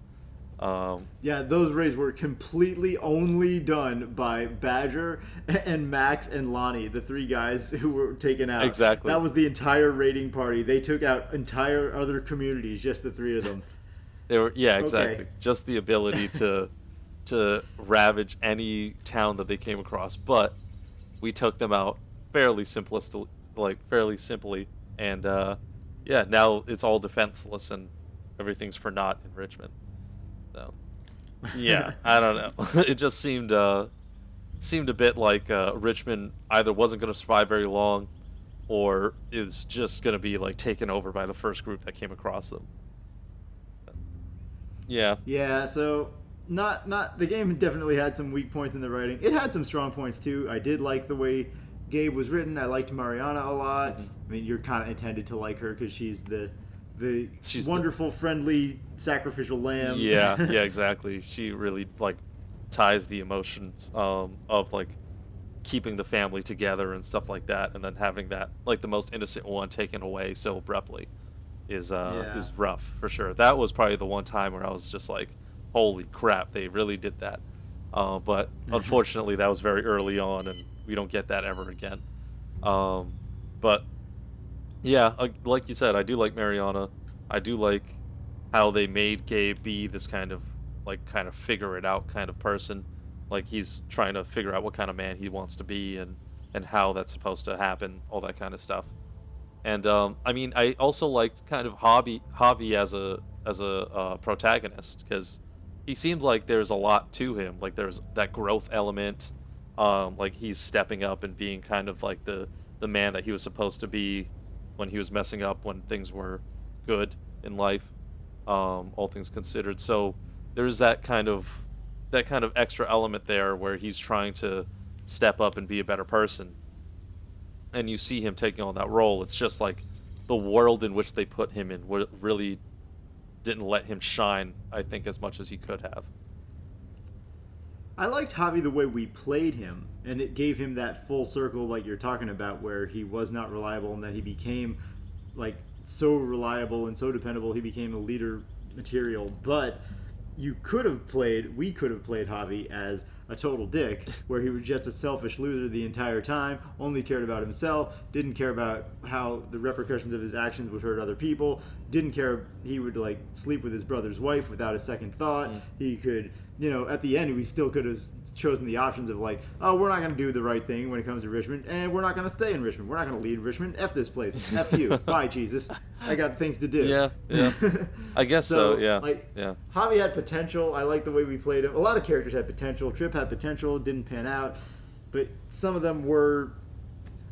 Yeah, those raids were completely only done by Badger and Max and Lonnie, the three guys who were taken out. Exactly. That was the entire raiding party. They took out entire other communities, just the three of them. They were, yeah, exactly. Okay. Just the ability to ravage any town that they came across. But we took them out fairly simply, and yeah, now it's all defenseless and everything's for naught in Richmond. So, yeah, I don't know. It just seemed a bit like Richmond either wasn't going to survive very long, or is just going to be like taken over by the first group that came across them. Yeah. Yeah. So not the game definitely had some weak points in the writing. It had some strong points too. I did like the way Gabe was written. I liked Mariana a lot. Mm-hmm. I mean, you're kind of intended to like her because she's the wonderful, friendly, sacrificial lamb. Yeah, yeah, exactly. She really like ties the emotions of like keeping the family together and stuff like that, and then having that like the most innocent one taken away so abruptly is rough for sure. That was probably the one time where I was just like, holy crap, they really did that. But unfortunately, that was very early on, and we don't get that ever again. But yeah, like you said, I do like Mariana. I do like how they made Gabe be this kind of figure it out kind of person. Like he's trying to figure out what kind of man he wants to be and how that's supposed to happen, all that kind of stuff. And I mean, I also liked kind of Javi as protagonist, because he seemed like there's a lot to him. Like there's that growth element. Like he's stepping up and being kind of like the man that he was supposed to be when he was messing up when things were good in life, all things considered. So there's that kind of extra element there where he's trying to step up and be a better person. And you see him taking on that role. It's just like the world in which they put him in really didn't let him shine, I think, as much as he could have. I liked Javi the way we played him, and it gave him that full circle like you're talking about, where he was not reliable and that he became like so reliable and so dependable he became a leader material. But we could have played Javi as a total dick, where he was just a selfish loser the entire time, only cared about himself, didn't care about how the repercussions of his actions would hurt other people, didn't care, he would like sleep with his brother's wife without a second thought. He could, at the end we still could have chosen the options of like, oh, we're not going to do the right thing when it comes to Richmond, and we're not going to stay in Richmond, we're not going to lead Richmond, F this place, F you, bye Jesus, I got things to do. Yeah. I guess so, yeah. Javi had potential. I like the way we played him. A lot of characters had potential. Tripp had potential, didn't pan out, but some of them were,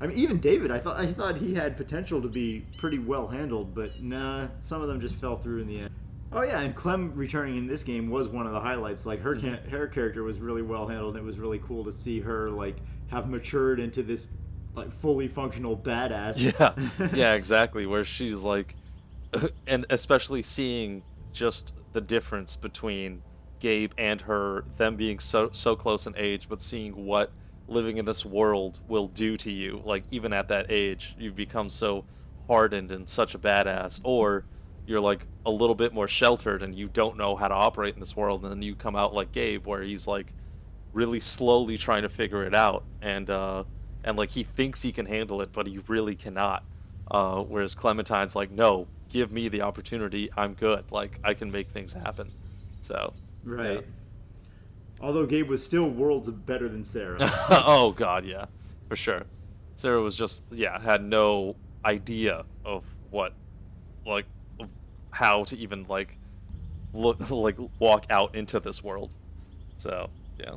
I mean, even David, I thought he had potential to be pretty well handled, but nah, some of them just fell through in the end. Oh yeah, and Clem returning in this game was one of the highlights. Like her character was really well handled. And it was really cool to see her like have matured into this like fully functional badass. Yeah, exactly. Where she's like, and especially seeing just the difference between Gabe and her, them being so close in age, but seeing what living in this world will do to you. Like even at that age, you've become so hardened and such a badass, or you're like a little bit more sheltered and you don't know how to operate in this world, and then you come out like Gabe, where he's like really slowly trying to figure it out, and like he thinks he can handle it, but he really cannot. Whereas Clementine's like, no, give me the opportunity. I'm good. Like I can make things happen. So right. Yeah. Although Gabe was still worlds better than Sarah. Oh God, yeah, for sure. Sarah was just had no idea of what, like, of how to even like walk out into this world. So yeah.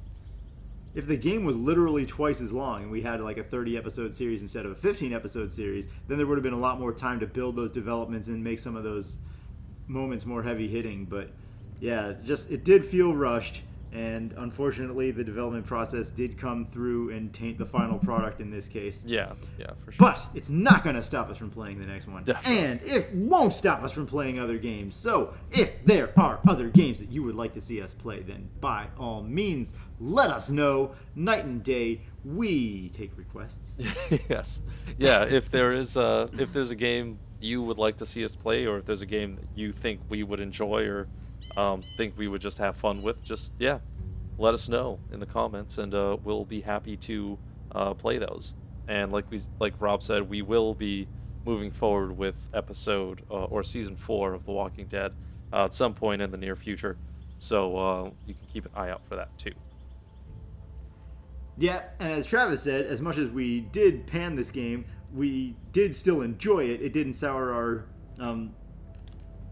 If the game was literally twice as long and we had like a 30-episode series instead of a 15-episode series, then there would have been a lot more time to build those developments and make some of those moments more heavy-hitting. But yeah, just it did feel rushed, and unfortunately the development process did come through and taint the final product in this case. Yeah, for sure. But it's not going to stop us from playing the next one. Definitely. And it won't stop us from playing other games. So if there are other games that you would like to see us play, then by all means, let us know. Night and day, we take requests. Yes. Yeah, if there's a game you would like to see us play, or if there's a game that you think we would enjoy, or think we would just have fun with, just let us know in the comments, and we'll be happy to play those. And like Rob said, we will be moving forward with episode or season 4 of The Walking Dead at some point in the near future, so you can keep an eye out for that too. Yeah, and as Travis said, as much as we did pan this game, we did still enjoy it. It didn't sour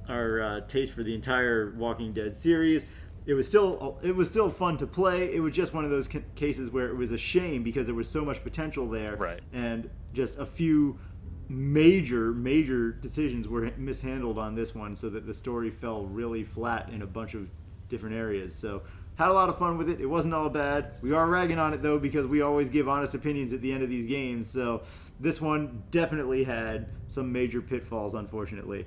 our taste for the entire Walking Dead series. It was still fun to play. It was just one of those cases where it was a shame because there was so much potential there, right? And just a few major decisions were mishandled on this one, so that the story fell really flat in a bunch of different areas. So had a lot of fun with it. It wasn't all bad. We are ragging on it though because we always give honest opinions at the end of these games. So this one definitely had some major pitfalls, unfortunately.